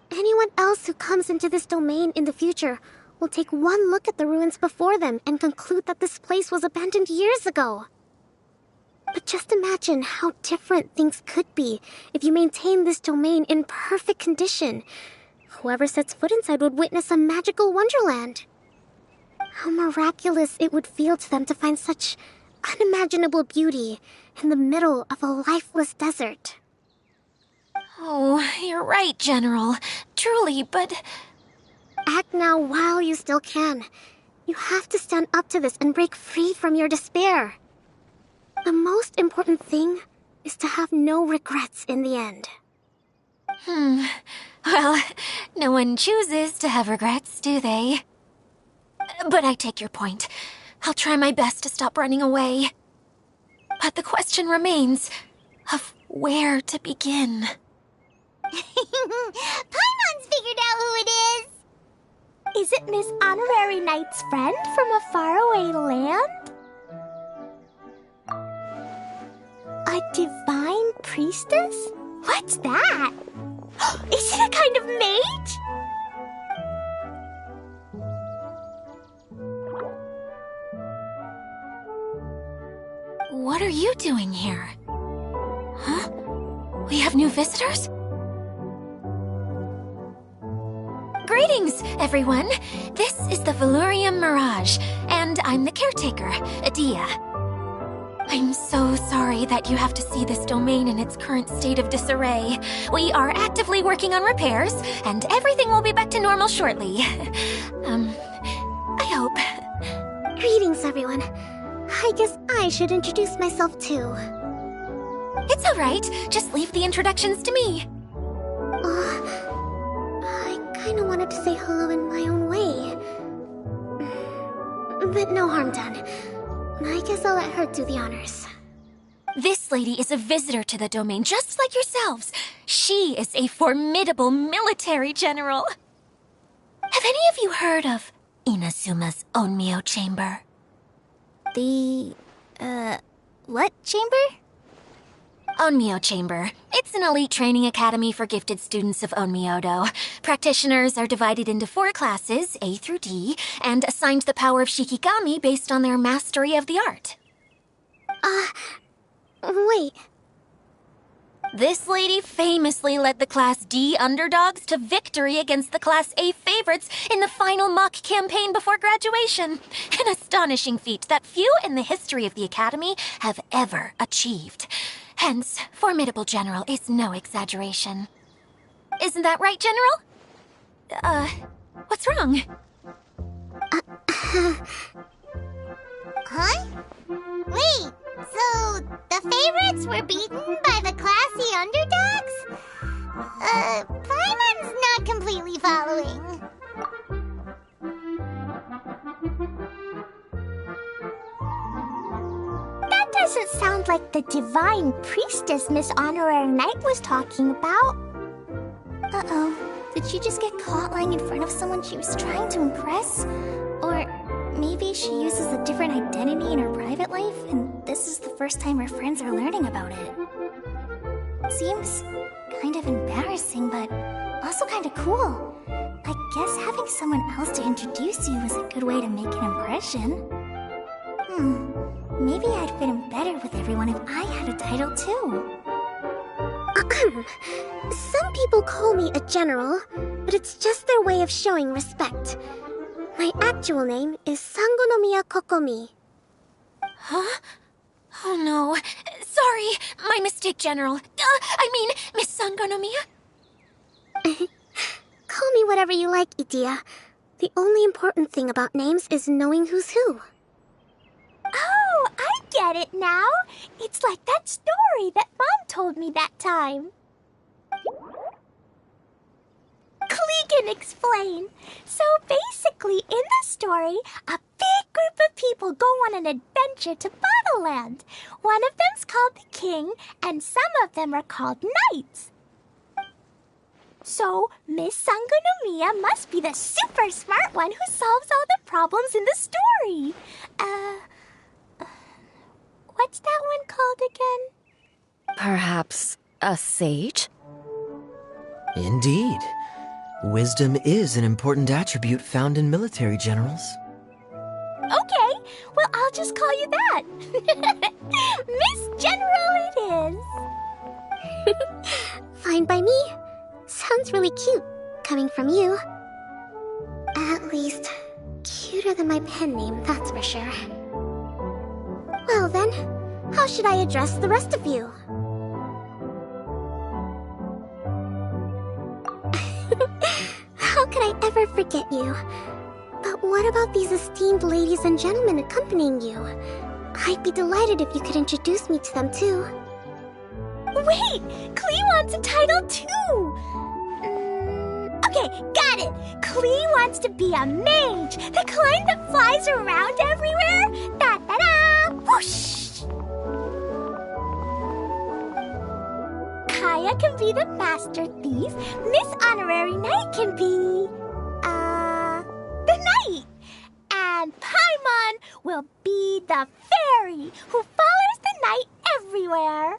Anyone else who comes into this domain in the future will take one look at the ruins before them and conclude that this place was abandoned years ago. But just imagine how different things could be if you maintain this domain in perfect condition. Whoever sets foot inside would witness a magical wonderland. How miraculous it would feel to them to find such unimaginable beauty in the middle of a lifeless desert. Oh, you're right, General. Truly, but... Act now while you still can. You have to stand up to this and break free from your despair. The most important thing is to have no regrets in the end. Well, no one chooses to have regrets, do they? But I take your point. I'll try my best to stop running away. But the question remains of where to begin. Paimon's figured out who it is. Is it Miss Honorary Knight's friend from a faraway land? A divine priestess? What's that? Is it a kind of mage? What are you doing here? Huh? We have new visitors? Greetings, everyone! This is the Valurium Mirage, and I'm the caretaker, Adia. I'm so sorry that you have to see this domain in its current state of disarray. We are actively working on repairs, and everything will be back to normal shortly. I hope. Greetings, everyone. I guess I should introduce myself too. It's alright, just leave the introductions to me. I kinda wanted to say hello in my own way. But no harm done. I guess I'll let her do the honors. This lady is a visitor to the domain, just like yourselves. She is a formidable military general. Have any of you heard of Inazuma's Onmyo Chamber? The, what chamber? Onmyo Chamber. It's an elite training academy for gifted students of Onmyodo. Practitioners are divided into 4 classes, A through D, and assigned the power of Shikigami based on their mastery of the art. Wait. This lady famously led the Class D underdogs to victory against the Class A favorites in the final mock campaign before graduation. An astonishing feat that few in the history of the Academy have ever achieved. Hence, formidable general is no exaggeration. Isn't that right, General? What's wrong? Huh? Wait, so the favorites were beaten by the classy underdogs? Paimon's not completely following. That doesn't sound like the divine priestess Miss Honorary Knight was talking about. Uh-oh. Did she just get caught lying in front of someone she was trying to impress? Or maybe she uses a different identity in her private life, and this is the first time her friends are learning about it. Seems kind of embarrassing, but also kind of cool. I guess having someone else to introduce you is a good way to make an impression. Maybe I'd fit in better with everyone if I had a title too. Some people call me a general, but it's just their way of showing respect. My actual name is Sangonomiya Kokomi. Huh? Oh no. Sorry, my mistake, General. Miss Sangonomiya? Call me whatever you like, Itia. The only important thing about names is knowing who's who. Oh, I get it now. It's like that story that Mom told me that time. Klee can explain. So basically, in the story, a big group of people go on an adventure to Bottleland. One of them's called the King, and some of them are called Knights. So, Miss Sangonomiya must be the super smart one who solves all the problems in the story. What's that one called again? Perhaps a sage? Indeed. Wisdom is an important attribute found in military generals. Okay, well, I'll just call you that. Miss General it is. Fine by me. Sounds really cute, coming from you. At least, cuter than my pen name, that's for sure. Well then, how should I address the rest of you? How could I ever forget you? But what about these esteemed ladies and gentlemen accompanying you? I'd be delighted if you could introduce me to them too. Wait, Klee wants a title too. Okay, got it. Klee wants to be a mage, the kind that flies around everywhere. Da-da-da! Whoosh! Kaya can be the master thief. Miss Honorary Knight can be, the knight. And Paimon will be the fairy who follows the knight everywhere.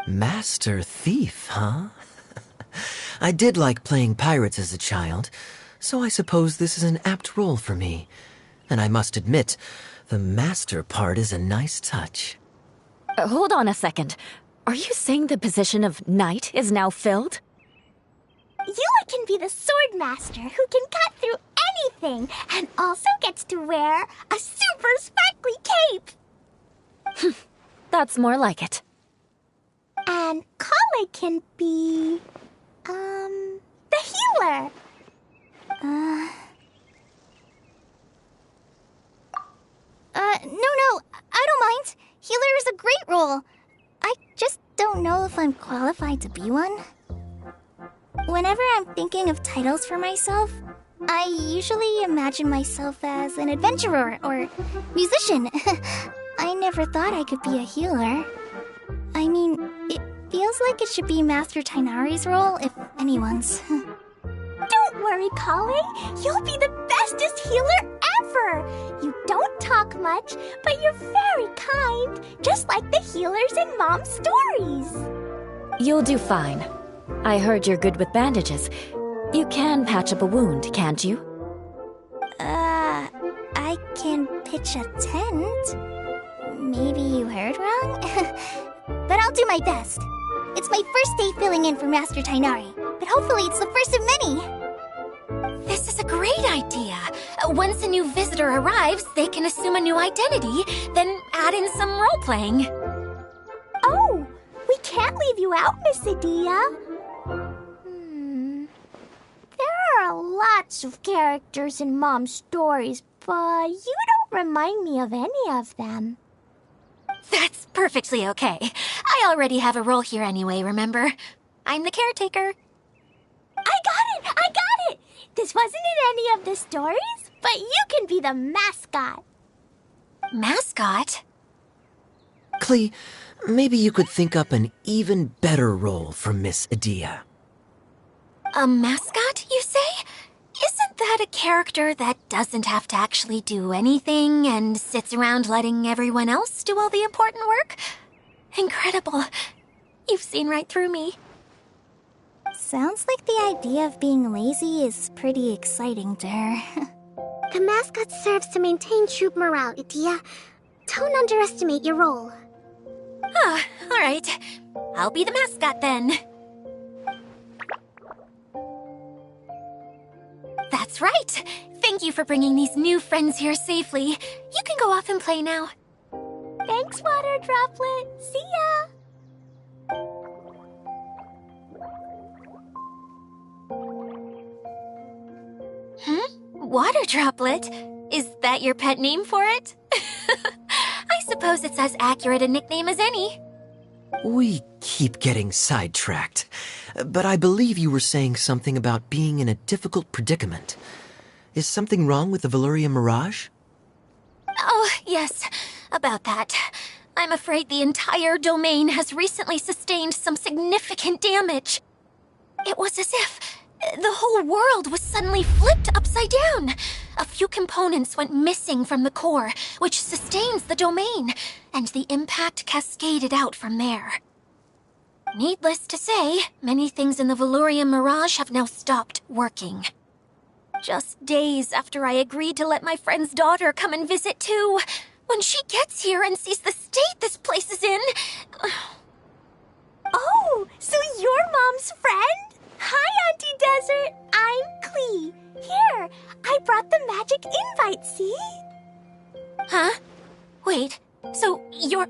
Master thief, huh? I did like playing pirates as a child, so I suppose this is an apt role for me. And I must admit, the master part is a nice touch. Hold on a second. Are you saying the position of knight is now filled? Yula can be the sword master who can cut through anything and also gets to wear a super sparkly cape. That's more like it. And Kale can be, the healer. No, I don't mind. Healer is a great role. I just don't know if I'm qualified to be one. Whenever I'm thinking of titles for myself, I usually imagine myself as an adventurer or musician. I never thought I could be a healer. I mean, it feels like it should be Master Tainari's role, if anyone's. Don't worry, Kale. You'll be the bestest healer ever. You don't talk much, but you're very kind, just like the healers in Mom's stories. You'll do fine. I heard you're good with bandages. You can patch up a wound, can't you? I can pitch a tent. Maybe you heard do my best. It's my first day filling in for Master Tainari, but hopefully it's the first of many. This is a great idea. Once a new visitor arrives, they can assume a new identity, then add in some role-playing. Oh, we can't leave you out, Miss Adia. There are lots of characters in Mom's stories, but you don't remind me of any of them. That's perfectly okay. I already have a role here anyway, remember? I'm the caretaker. I got it! This wasn't in any of the stories, but you can be the mascot. Mascot? Klee, maybe you could think up an even better role for Miss Adia. A mascot, you say? Isn't that a character that doesn't have to actually do anything and sits around letting everyone else do all the important work? Incredible. You've seen right through me. Sounds like the idea of being lazy is pretty exciting to her. The mascot serves to maintain troop morale, Adia. Don't underestimate your role. Ah, all right. I'll be the mascot then. That's right. Thank you for bringing these new friends here safely. You can go off and play now. Thanks, Water Droplet. See ya! Water Droplet? Is that your pet name for it? I suppose it's as accurate a nickname as any. We keep getting sidetracked, but I believe you were saying something about being in a difficult predicament. Is something wrong with the Veluria Mirage? Oh, yes, about that. I'm afraid the entire domain has recently sustained some significant damage. It was as if the whole world was suddenly flipped upside down. A few components went missing from the core, which sustains the domain, and the impact cascaded out from there. Needless to say, many things in the Veluria Mirage have now stopped working. Just days after I agreed to let my friend's daughter come and visit too. When she gets here and sees the state this place is in... Oh, so you're Mom's friend? Hi, Auntie Desert. I'm Klee. Here, I brought the magic invite, see? Huh? Wait, so you're...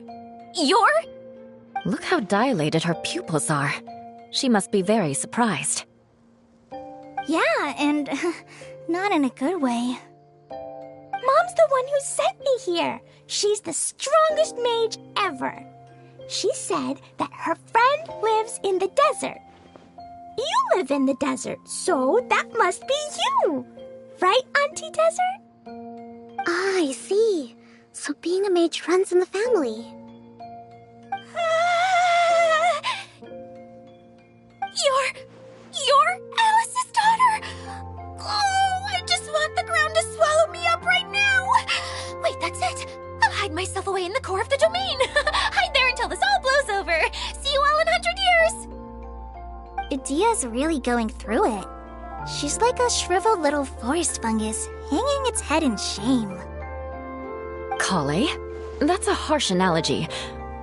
Look how dilated her pupils are. She must be very surprised. Yeah, and not in a good way. Mom's the one who sent me here. She's the strongest mage ever. She said that her friend lives in the desert. You live in the desert, so that must be you. Right, Auntie Desert? Ah, I see. So being a mage runs in the family. You're Alice's daughter? Oh, I just want the ground to swallow me up right now. Wait, that's it. I'll hide myself away in the core of the domain. Hide there until this all blows over. See you all in 100 years. Adia's really going through it. She's like a shriveled little forest fungus, hanging its head in shame. Kale? That's a harsh analogy.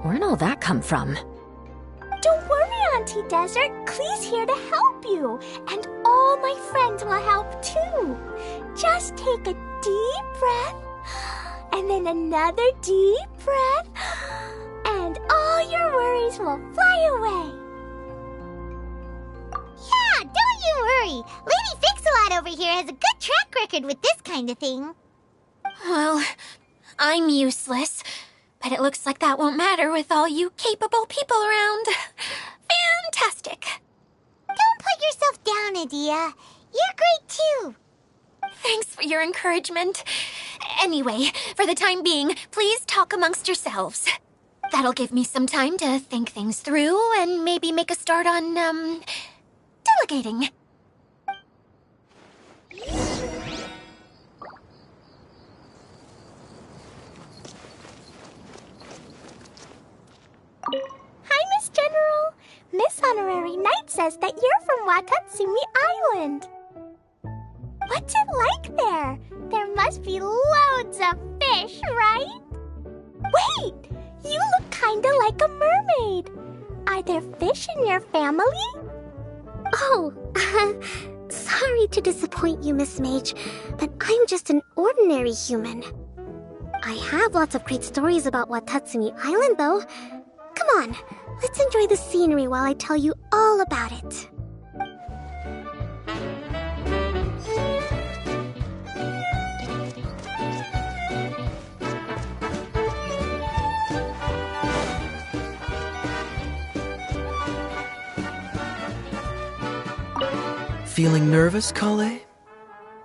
Where'd all that come from? Don't worry, Auntie Desert. Klee's here to help you. And all my friends will help too. Just take a deep breath, and then another deep breath, and all your worries will fly away. Yeah, don't you worry. Lady Fix-A-Lot over here has a good track record with this kind of thing. Well, I'm useless. But it looks like that won't matter with all you capable people around. Fantastic. Don't put yourself down, Adia. You're great too. Thanks for your encouragement. Anyway, for the time being, please talk amongst yourselves. That'll give me some time to think things through and maybe make a start on, delegating. Hi, Miss General. Miss Honorary Knight says that you're from Watatsumi Island. What's it like there? There must be loads of fish, right? Wait! You look kinda like a mermaid. Are there fish in your family? Oh, sorry to disappoint you, Miss Mage, but I'm just an ordinary human. I have lots of great stories about Watatsumi Island, though. Come on, let's enjoy the scenery while I tell you all about it. Feeling nervous, Kale?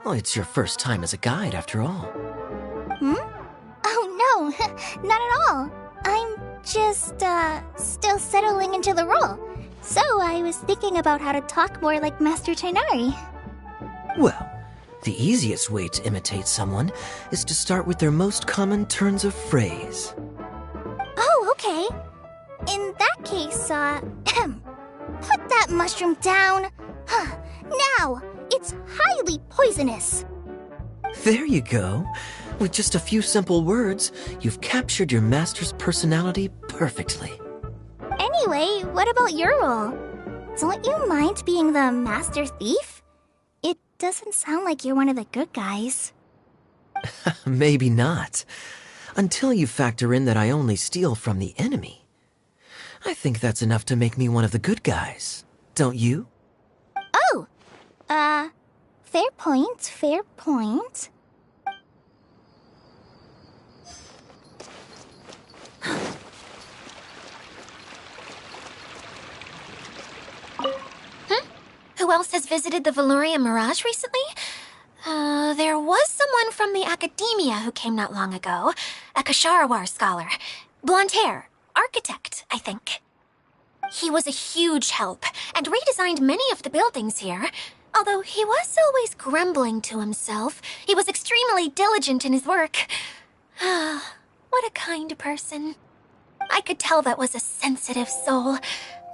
Well, it's your first time as a guide, after all. Oh, no, not at all. I'm just, still settling into the role. So I was thinking about how to talk more like Master Tighnari. Well, the easiest way to imitate someone is to start with their most common turns of phrase. Oh, okay. In that case, put that mushroom down. Now, it's highly poisonous. There you go. With just a few simple words, you've captured your master's personality perfectly. Anyway, what about your role? Don't you mind being the master thief? It doesn't sound like you're one of the good guys. Maybe not. Until you factor in that I only steal from the enemy. I think that's enough to make me one of the good guys. Don't you? Oh! Fair point, fair point. Who else has visited the Veloria Mirage recently? There was someone from the academia who came not long ago. A Kasharawar scholar. Blonde hair. Architect, I think. He was a huge help, and redesigned many of the buildings here. Although he was always grumbling to himself, he was extremely diligent in his work. What a kind person. I could tell that was a sensitive soul.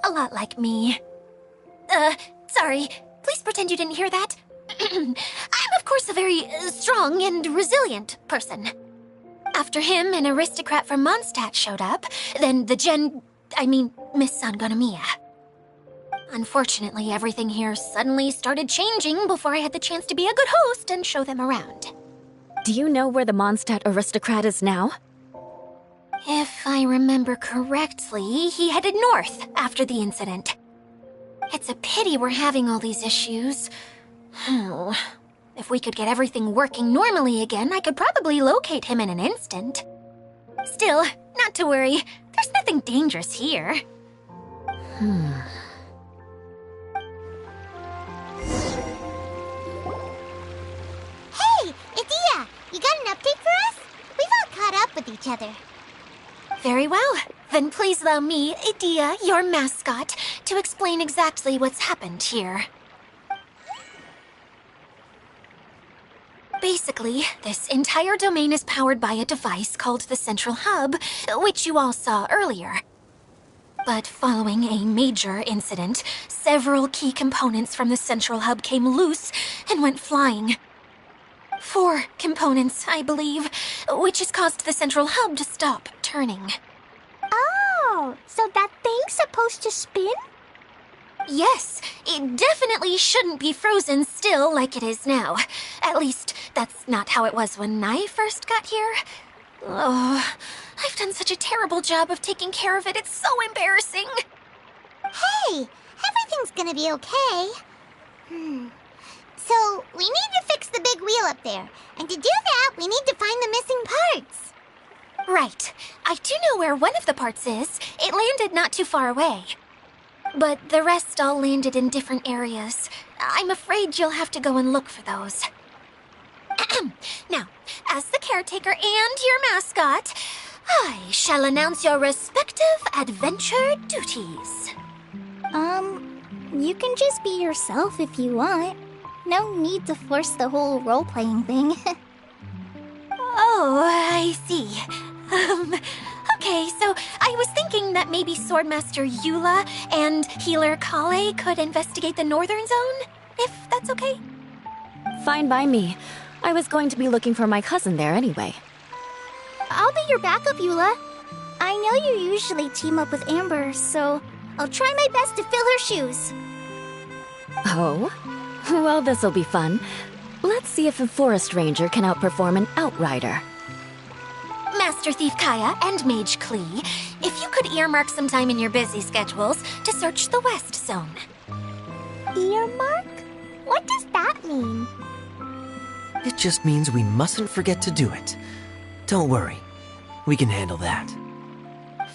A lot like me. Sorry. Please pretend you didn't hear that. I'm, of course, a very strong and resilient person. After him, an aristocrat from Mondstadt showed up. Then Miss Sangonomiya. Unfortunately, everything here suddenly started changing before I had the chance to be a good host and show them around. Do you know where the Mondstadt aristocrat is now? If I remember correctly, he headed north after the incident. It's a pity we're having all these issues. Oh, if we could get everything working normally again, I could probably locate him in an instant. Still, not to worry. There's nothing dangerous here. Hey, Idia, you got an update for us? We've all caught up with each other. Very well. Then please allow me, Idia, your mascot, to explain exactly what's happened here. Basically, this entire domain is powered by a device called the Central Hub, which you all saw earlier. But following a major incident, several key components from the Central Hub came loose and went flying. 4 components, I believe, which has caused the Central Hub to stop turning. Oh, so that thing's supposed to spin? Yes, it definitely shouldn't be frozen still like it is now. At least, that's not how it was when I first got here. Oh, I've done such a terrible job of taking care of it, it's so embarrassing. Hey, everything's gonna be okay. So, we need to fix the big wheel up there. And to do that, we need to find the missing parts. Right. I do know where one of the parts is. It landed not too far away. But the rest all landed in different areas. I'm afraid you'll have to go and look for those. Now, as the caretaker and your mascot, I shall announce your respective adventure duties. You can just be yourself if you want. No need to force the whole role-playing thing. Oh, I see. Okay, so I was thinking that maybe Swordmaster Eula and Healer Kale could investigate the Northern Zone, if that's okay? Fine by me. I was going to be looking for my cousin there anyway. I'll be your backup, Eula. I know you usually team up with Amber, so I'll try my best to fill her shoes. Oh? Well, this'll be fun. Let's see if a forest ranger can outperform an outrider. Master Thief Kaya and Mage Klee, if you could earmark some time in your busy schedules to search the West Zone. Earmark? What does that mean? It just means we mustn't forget to do it. Don't worry. We can handle that.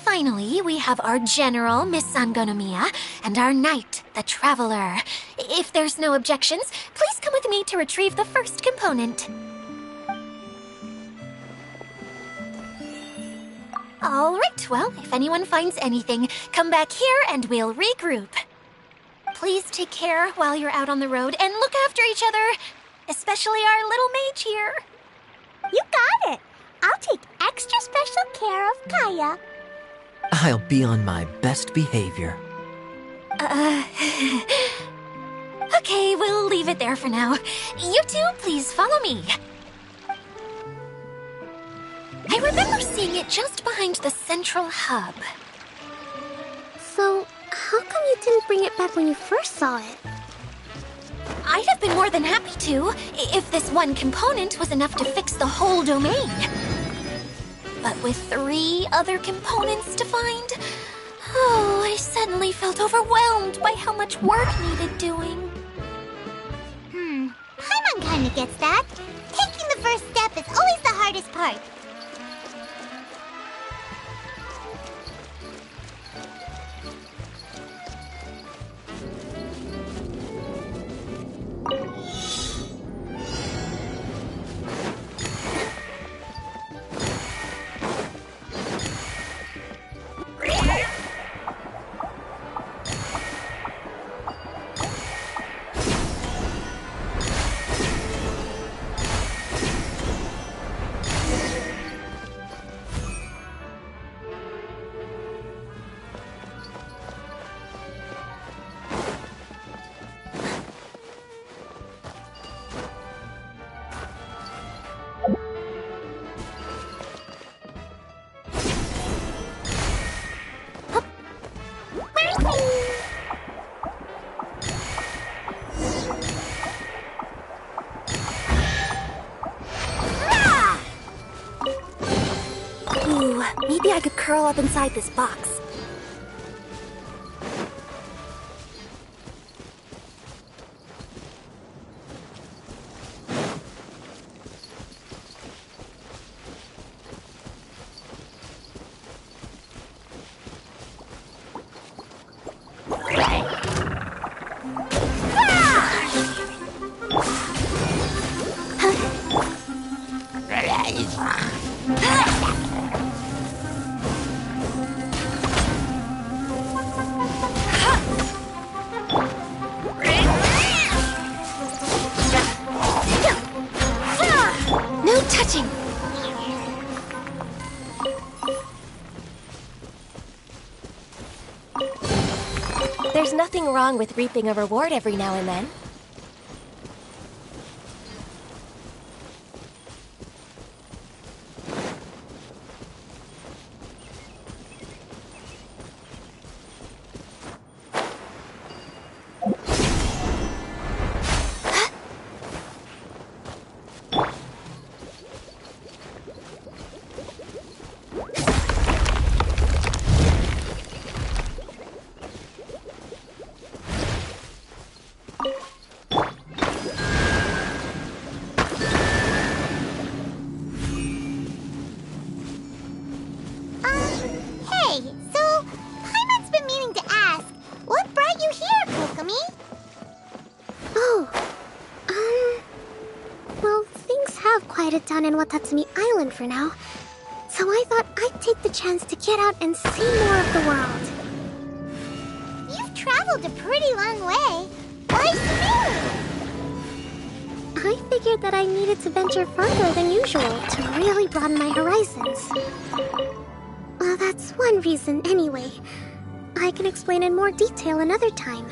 Finally, we have our General, Miss Sangonomiya, and our Knight, the Traveler. If there's no objections, please come with me to retrieve the first component. All right, well, if anyone finds anything, come back here and we'll regroup. Please take care while you're out on the road and look after each other, especially our little mage here. You got it. I'll take extra special care of Kaya. I'll be on my best behavior. Okay, we'll leave it there for now. You two, please follow me. I remember seeing it just behind the central hub. So, how come you didn't bring it back when you first saw it? I'd have been more than happy to, if this one component was enough to fix the whole domain. But with 3 other components to find, oh, I suddenly felt overwhelmed by how much work needed doing. Paimon kinda gets that. Taking the first step is always the hardest part. Ooh, maybe I could curl up inside this box. No touching! There's nothing wrong with reaping a reward every now and then. Hey, so Paimon's been meaning to ask, what brought you here, Kokomi? Oh, well, things have quieted down in Watatsumi Island for now. So I thought I'd take the chance to get out and see more of the world. You've traveled a pretty long way. Why Sumeru? I figured that I needed to venture farther than usual to really broaden my horizons. Well, that's one reason anyway. I can explain in more detail another time.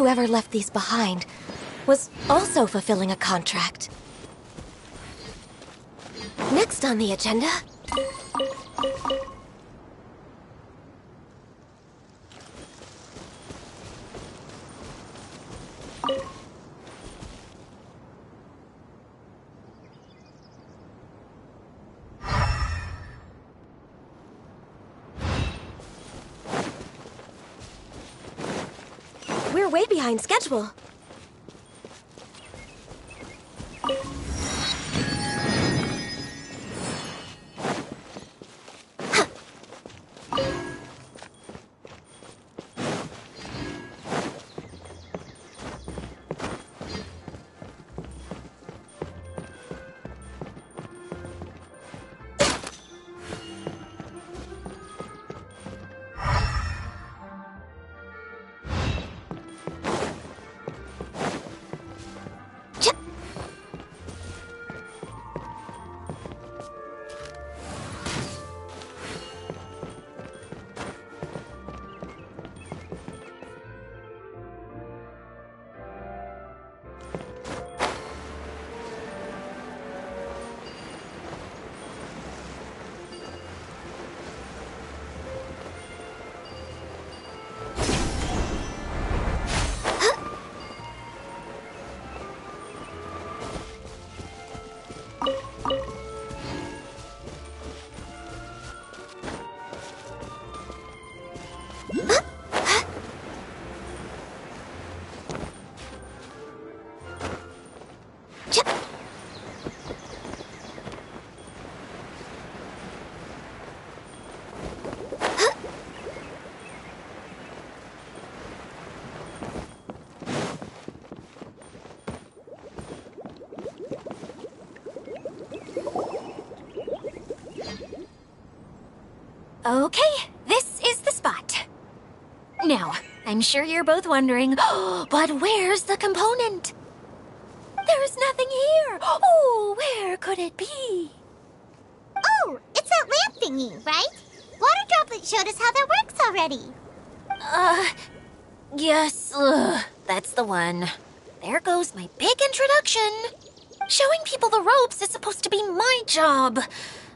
whoever left these behind was also fulfilling a contract. Next on the agenda... We're way behind schedule. Okay, this is the spot. Now, I'm sure you're both wondering, but where's the component? There's nothing here. Oh, where could it be? Oh, it's that lamp thingy, right? Water Droplet showed us how that works already. Yes, that's the one. There goes my big introduction. Showing people the ropes is supposed to be my job.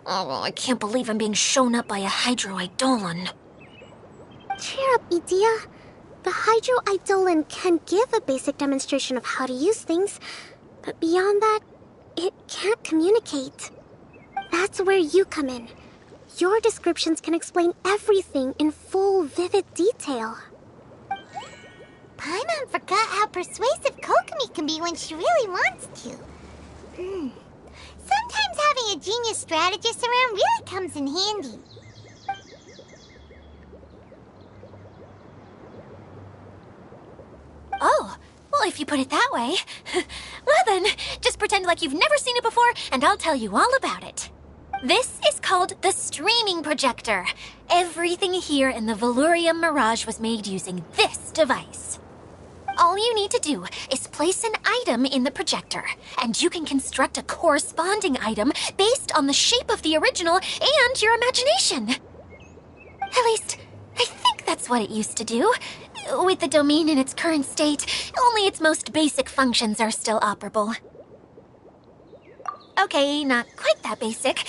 Oh, I can't believe I'm being shown up by a Hydro Eidolon. Cheer up, Edea. The Hydro Eidolon can give a basic demonstration of how to use things, but beyond that, it can't communicate. That's where you come in. Your descriptions can explain everything in full, vivid detail. Paimon forgot how persuasive Kokomi can be when she really wants to. Sometimes having a genius strategist around really comes in handy. Oh, well, if you put it that way. Well then, just pretend like you've never seen it before, and I'll tell you all about it. This is called the streaming projector. Everything here in the Velurium Mirage was made using this device. All you need to do is place an item in the projector, and you can construct a corresponding item based on the shape of the original and your imagination. At least, I think that's what it used to do. With the domain in its current state, only its most basic functions are still operable. Okay, not quite that basic.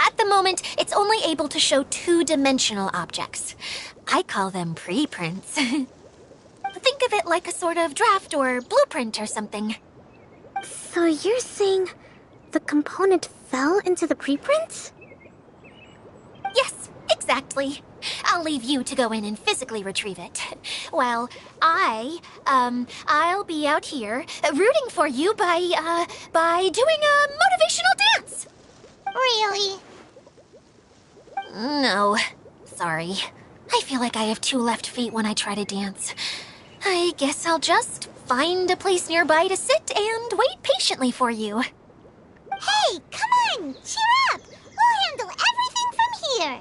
At the moment, it's only able to show two-dimensional objects. I call them preprints. Think of it like a sort of draft or blueprint or something. So you're saying the component fell into the preprints? Yes, exactly. I'll leave you to go in and physically retrieve it. Well, I'll be out here rooting for you by doing a motivational dance. Really? No, sorry. I feel like I have two left feet when I try to dance. I guess I'll just find a place nearby to sit and wait patiently for you. Hey, come on! Cheer up! We'll handle everything from here!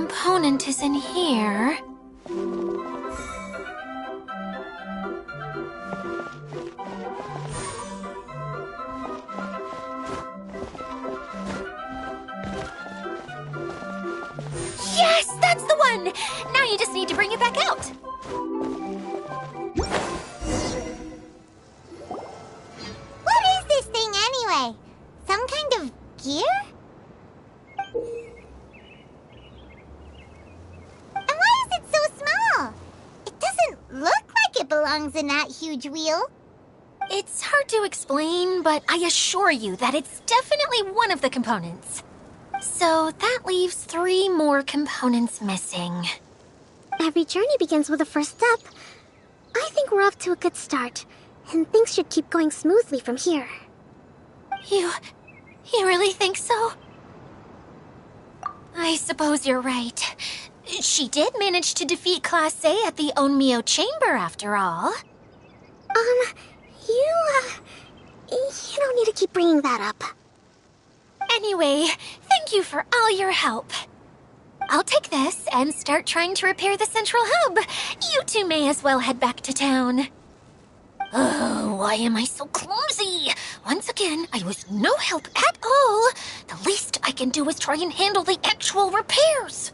component is in here. Yes, that's the one! Now you just need to bring it back out. What is this thing anyway? Some kind of gear? And why is it so small? It doesn't look like it belongs in that huge wheel. It's hard to explain, but I assure you that it's definitely one of the components. So that leaves 3 more components missing. Every journey begins with a first step. I think we're off to a good start, and things should keep going smoothly from here. You really think so? I suppose you're right. She did manage to defeat Class A at the Onmyo Chamber, after all. You don't need to keep bringing that up. Anyway, thank you for all your help. I'll take this and start trying to repair the central hub. You two may as well head back to town. Oh, why am I so clumsy? Once again, I was no help at all. The least I can do is try and handle the actual repairs.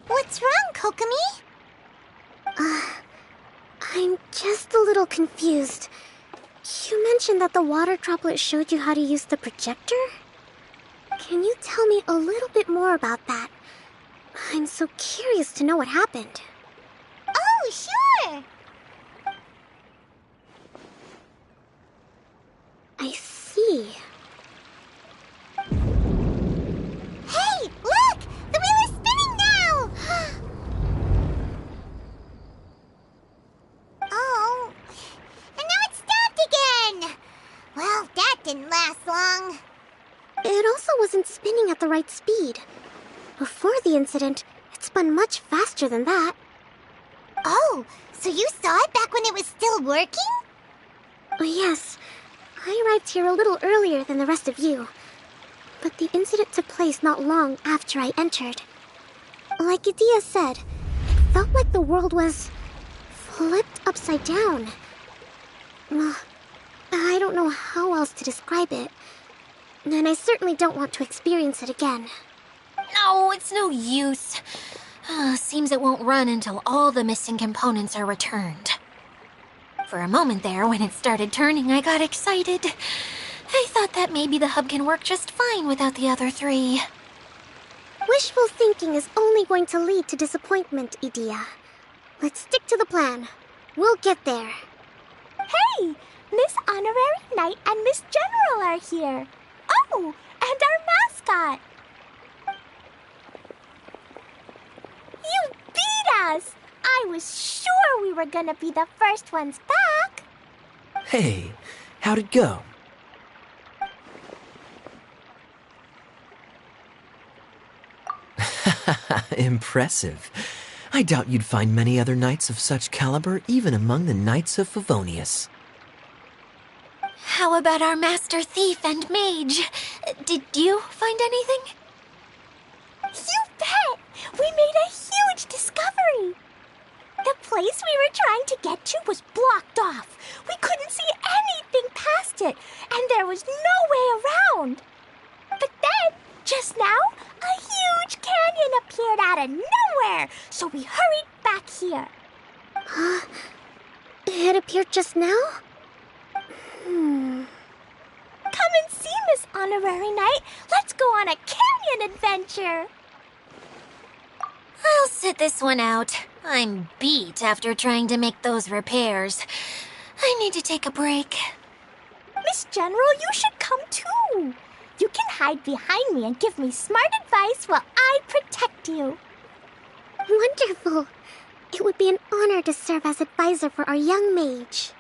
What's wrong, Kokomi? I'm just a little confused. You mentioned that the water droplet showed you how to use the projector? Can you tell me a little bit more about that? I'm so curious to know what happened. Oh, sure! I see. Hey, look! The wheel is spinning now! Oh, and now it's stopped again! Well, that didn't last long. It also wasn't spinning at the right speed. Before the incident, it spun much faster than that. Oh, so you saw it back when it was still working? Yes, I arrived here a little earlier than the rest of you. But the incident took place not long after I entered. Like Adia said, it felt like the world was flipped upside down. I don't know how else to describe it. And I certainly don't want to experience it again. No, it's no use. Seems it won't run until all the missing components are returned. For a moment there, when it started turning, I got excited. I thought that maybe the hub can work just fine without the other three. Wishful thinking is only going to lead to disappointment, Idia. Let's stick to the plan. We'll get there. Hey! Miss Honorary Knight and Miss General are here. Oh, and our mascot. You beat us! I was sure we were gonna be the first ones back. Hey, how'd it go? Impressive. I doubt you'd find many other knights of such caliber even among the Knights of Favonius. How about our master thief and mage? Did you find anything? You bet! We made a huge discovery. The place we were trying to get to was blocked off. We couldn't see anything past it, and there was no way around. But then, just now, a huge canyon appeared out of nowhere, so we hurried back here. It appeared just now? Come and see, Miss Honorary Knight. Let's go on a canyon adventure. I'll sit this one out. I'm beat after trying to make those repairs. I need to take a break. Miss General, you should come too. You can hide behind me and give me smart advice while I protect you. Wonderful. It would be an honor to serve as advisor for our young mage.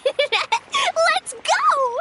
Let's go!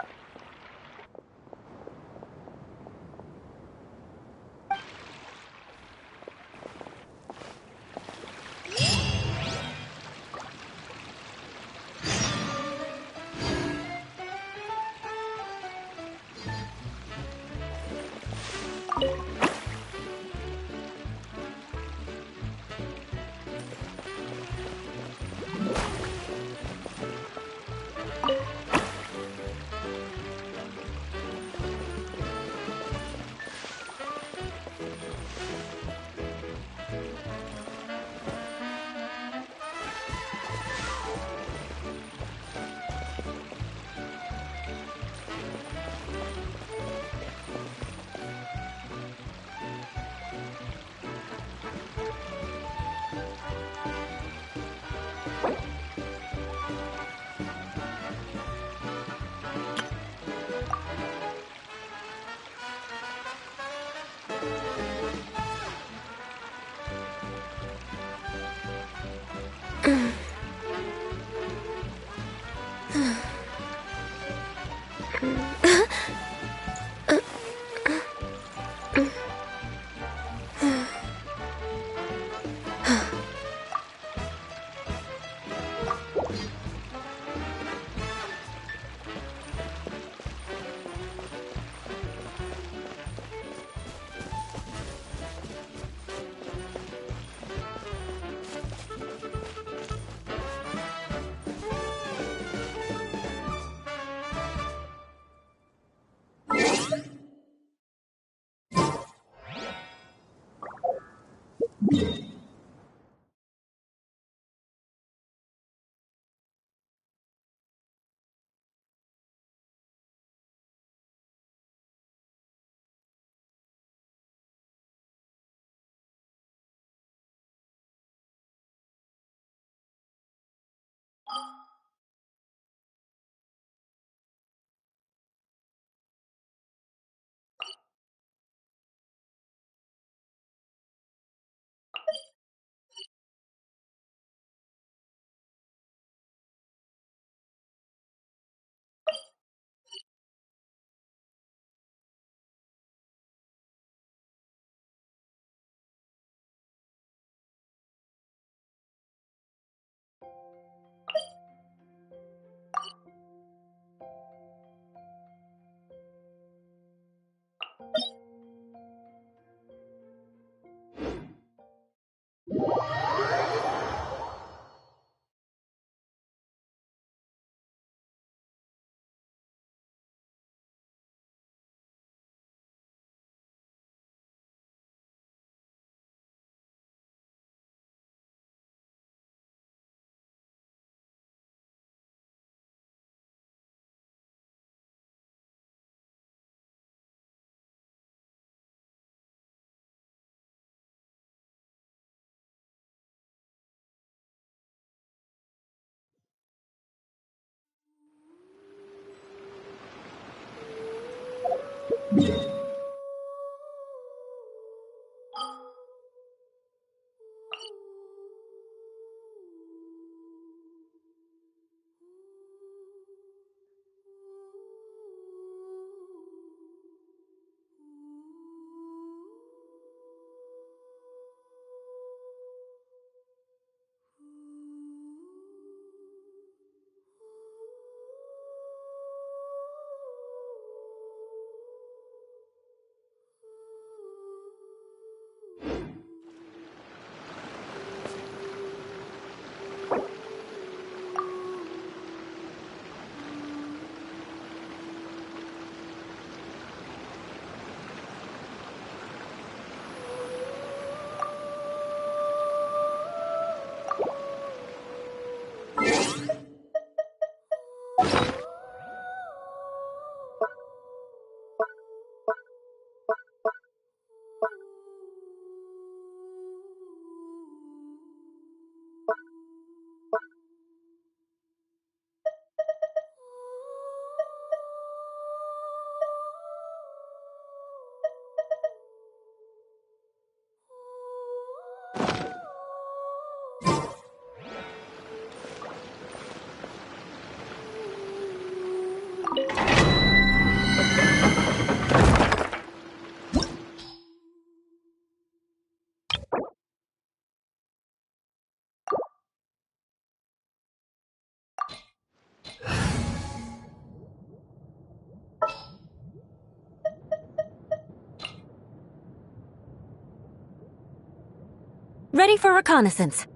Ready for reconnaissance.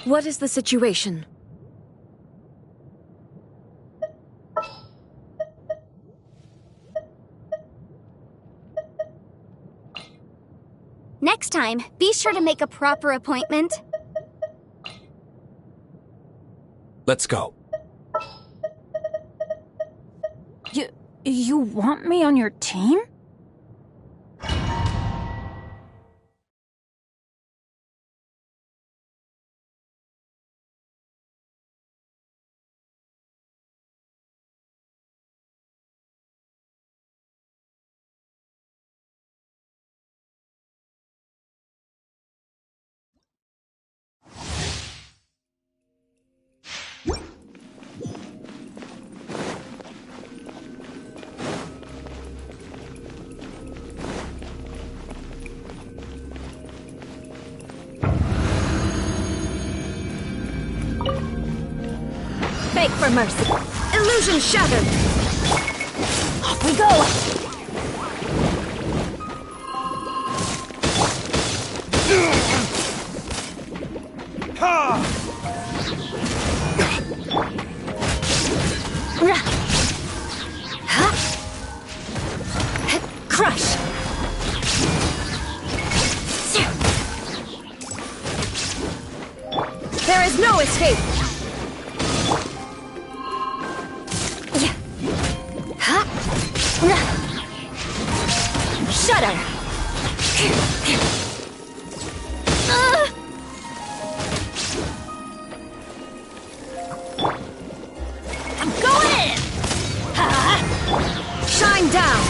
What is the situation? Next time, be sure to make a proper appointment. Let's go. You want me on your team? Beg for mercy. Illusion shattered. Off we go! Crush. There is no escape. Shudder. I'm going in! Shine down.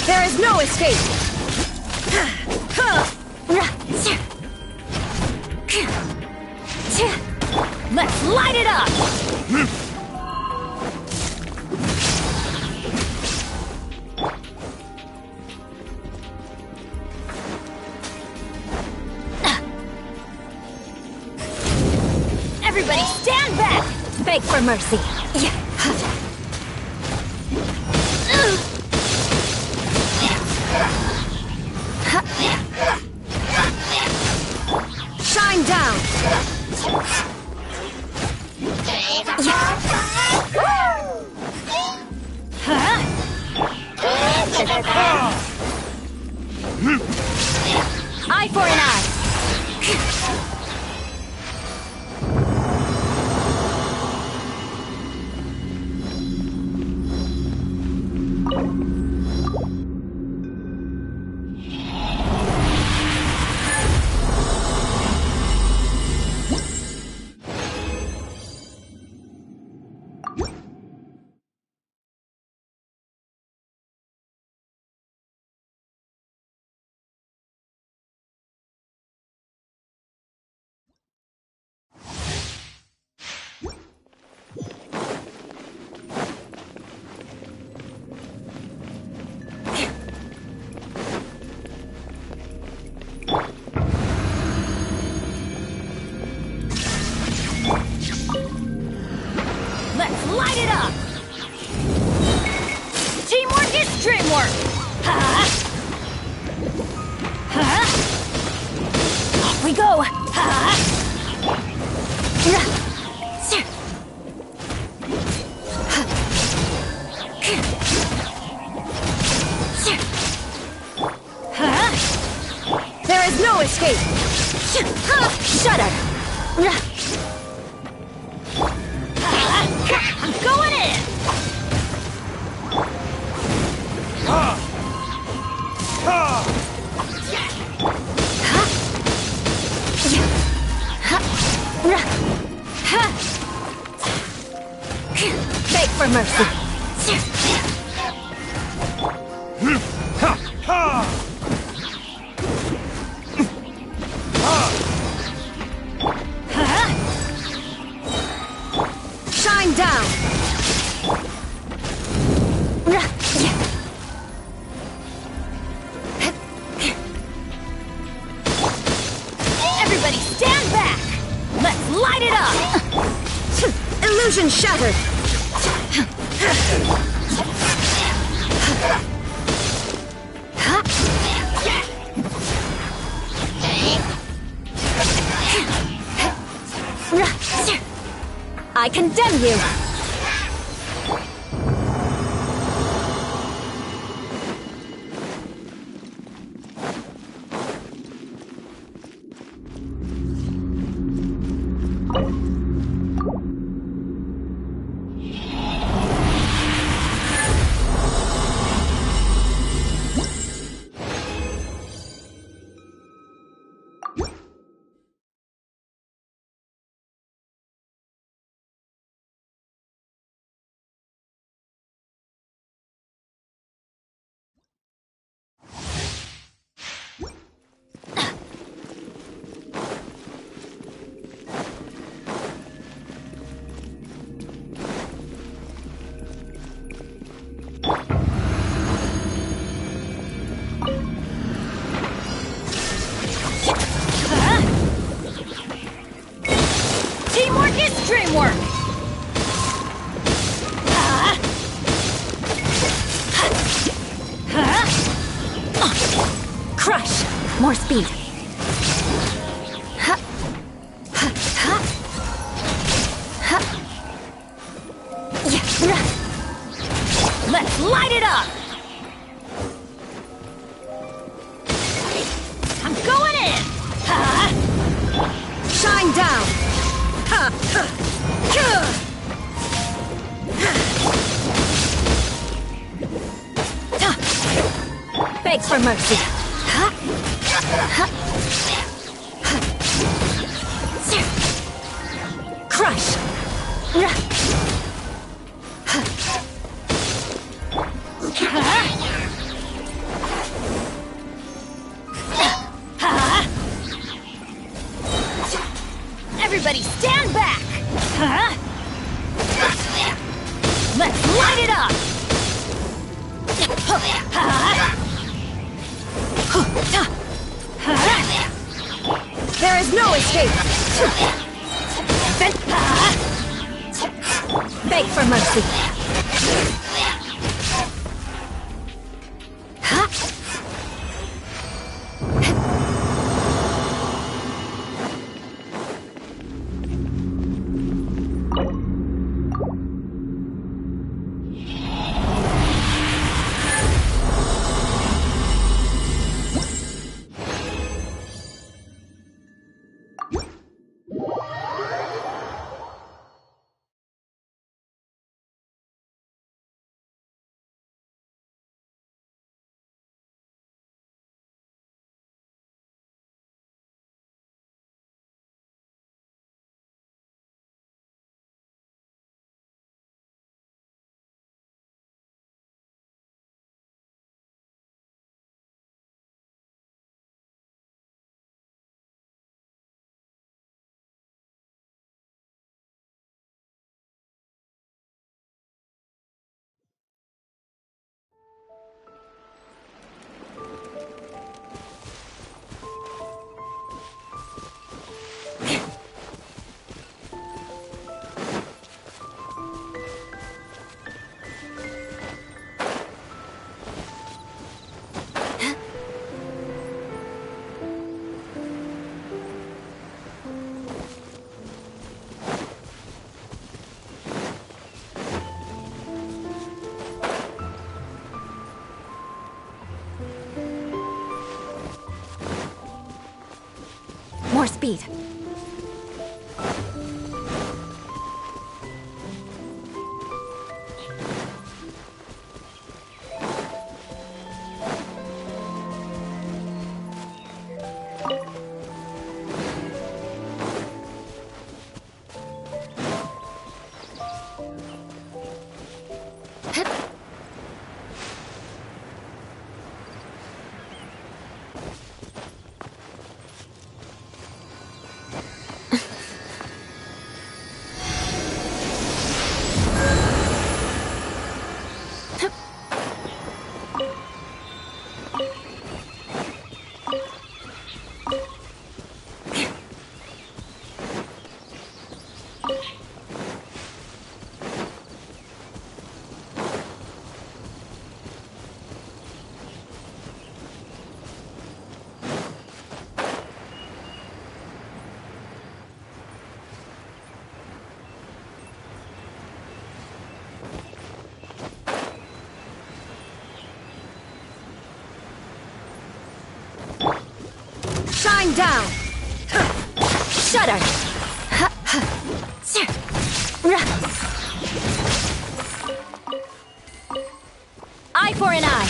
There is no escape. Let's light it up! Everybody stand back! Beg for mercy. Shine down. Eye for an eye. Let's light it up! Teamwork is dreamwork! Off we go! There is no escape. Shudder. I'm going in! Beg for mercy. it up! Illusion shattered! I condemn you! Teamwork is dreamwork! Crush! More speed! Let's light it up! I'm going in! Shine down! Beg for mercy! Crush! Everybody stand back! Let's light it up! There is no escape! Beg for mercy! More speed. Shine down! Shudder! Eye for an eye!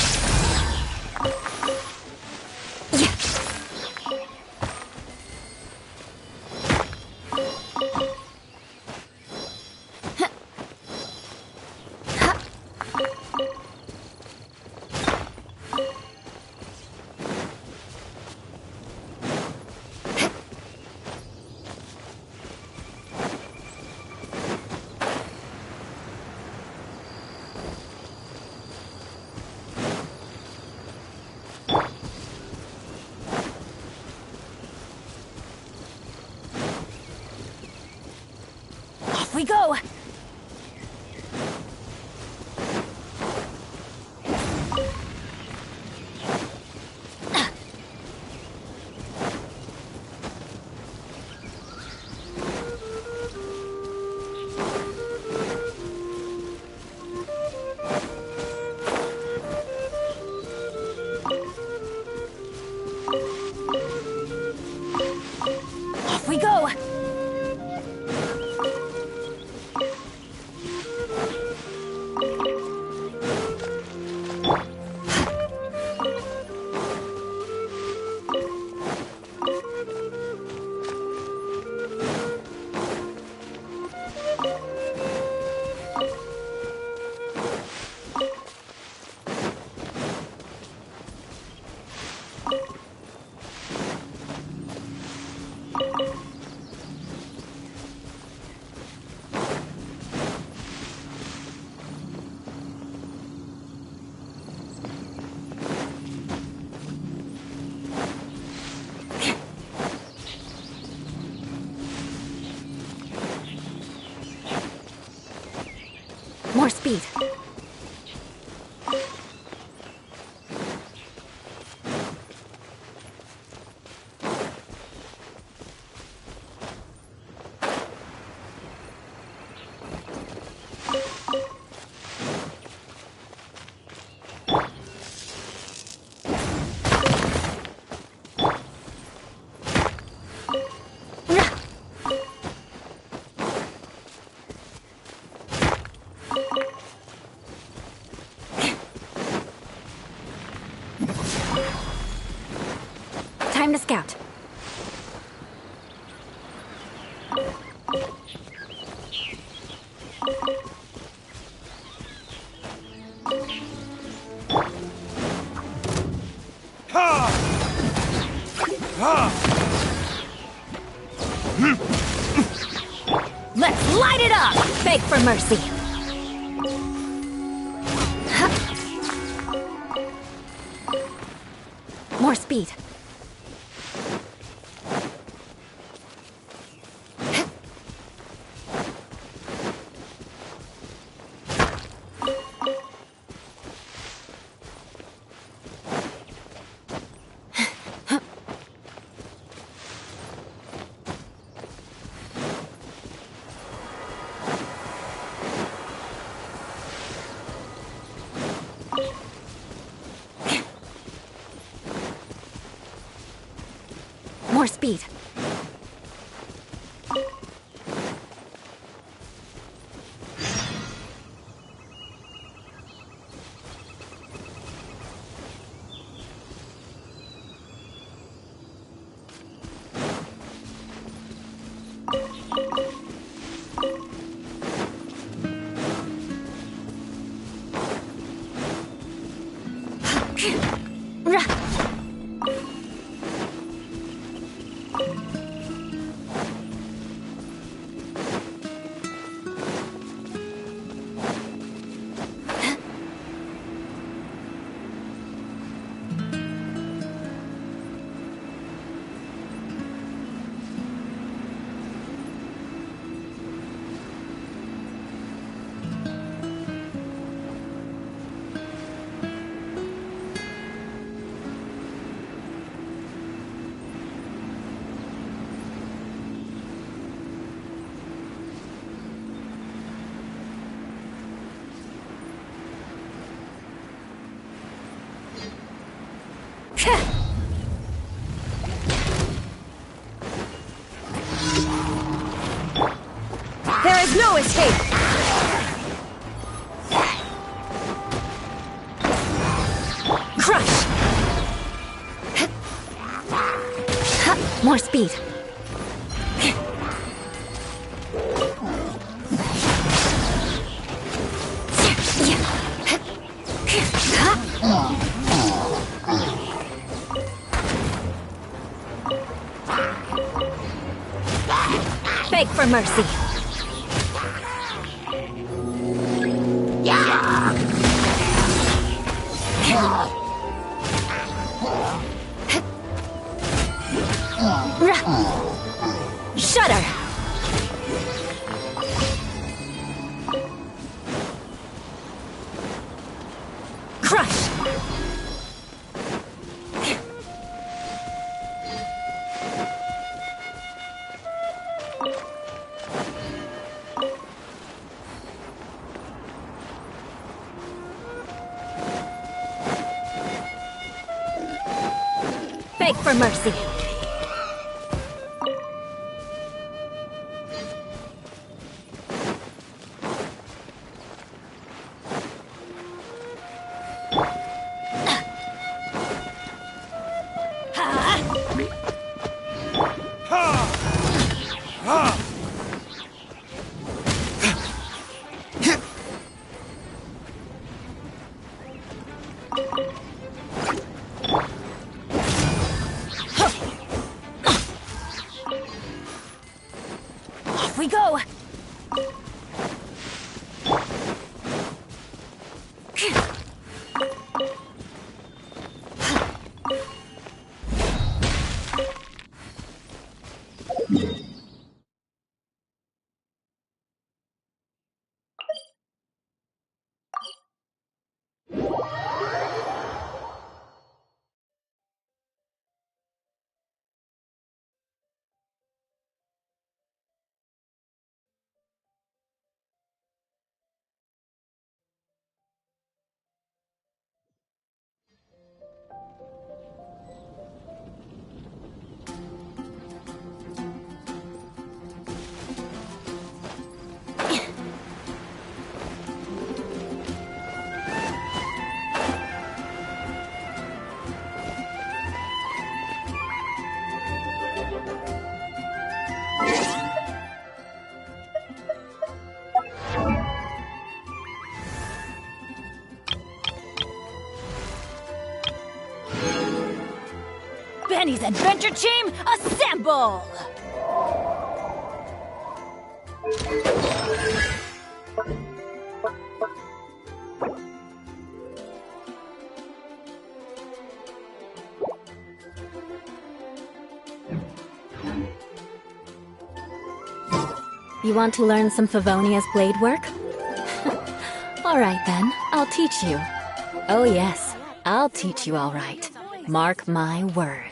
Off we go! Off we go! More speed. Time to scout. Let's light it up! Beg for mercy. More speed. More speed. No escape! Crush! More speed. Beg for mercy. Shudder! Crush! Beg for mercy. Off we go! Benny's Adventure Team, assemble! You want to learn some Favonia's blade work? All right then, I'll teach you. Oh yes, I'll teach you all right. Mark my words.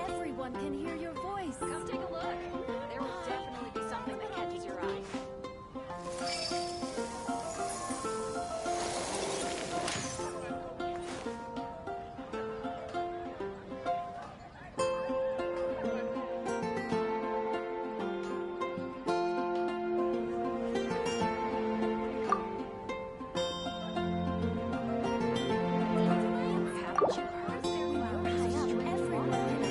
Everyone can hear your voice. Come take a look. There will definitely be something that catches your eye. Haven't you heard? Everyone can hear your voice.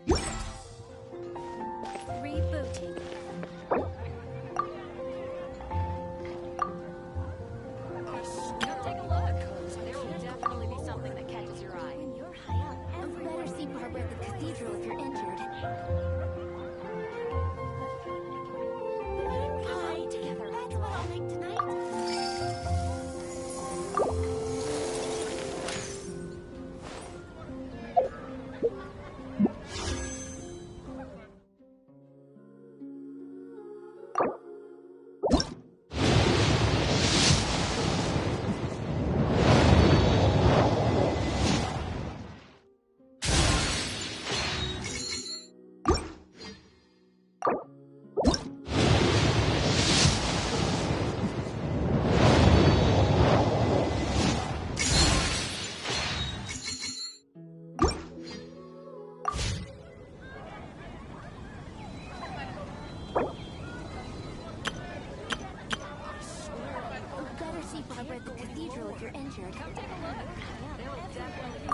Rebooting. Take a look. There will definitely be something that catches your eye. When you're high up, you better see Barbara at the cathedral if you're injured. Pie together. That's what I'll make tonight.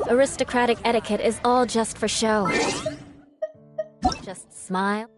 Aristocratic etiquette is all just for show. Just smile.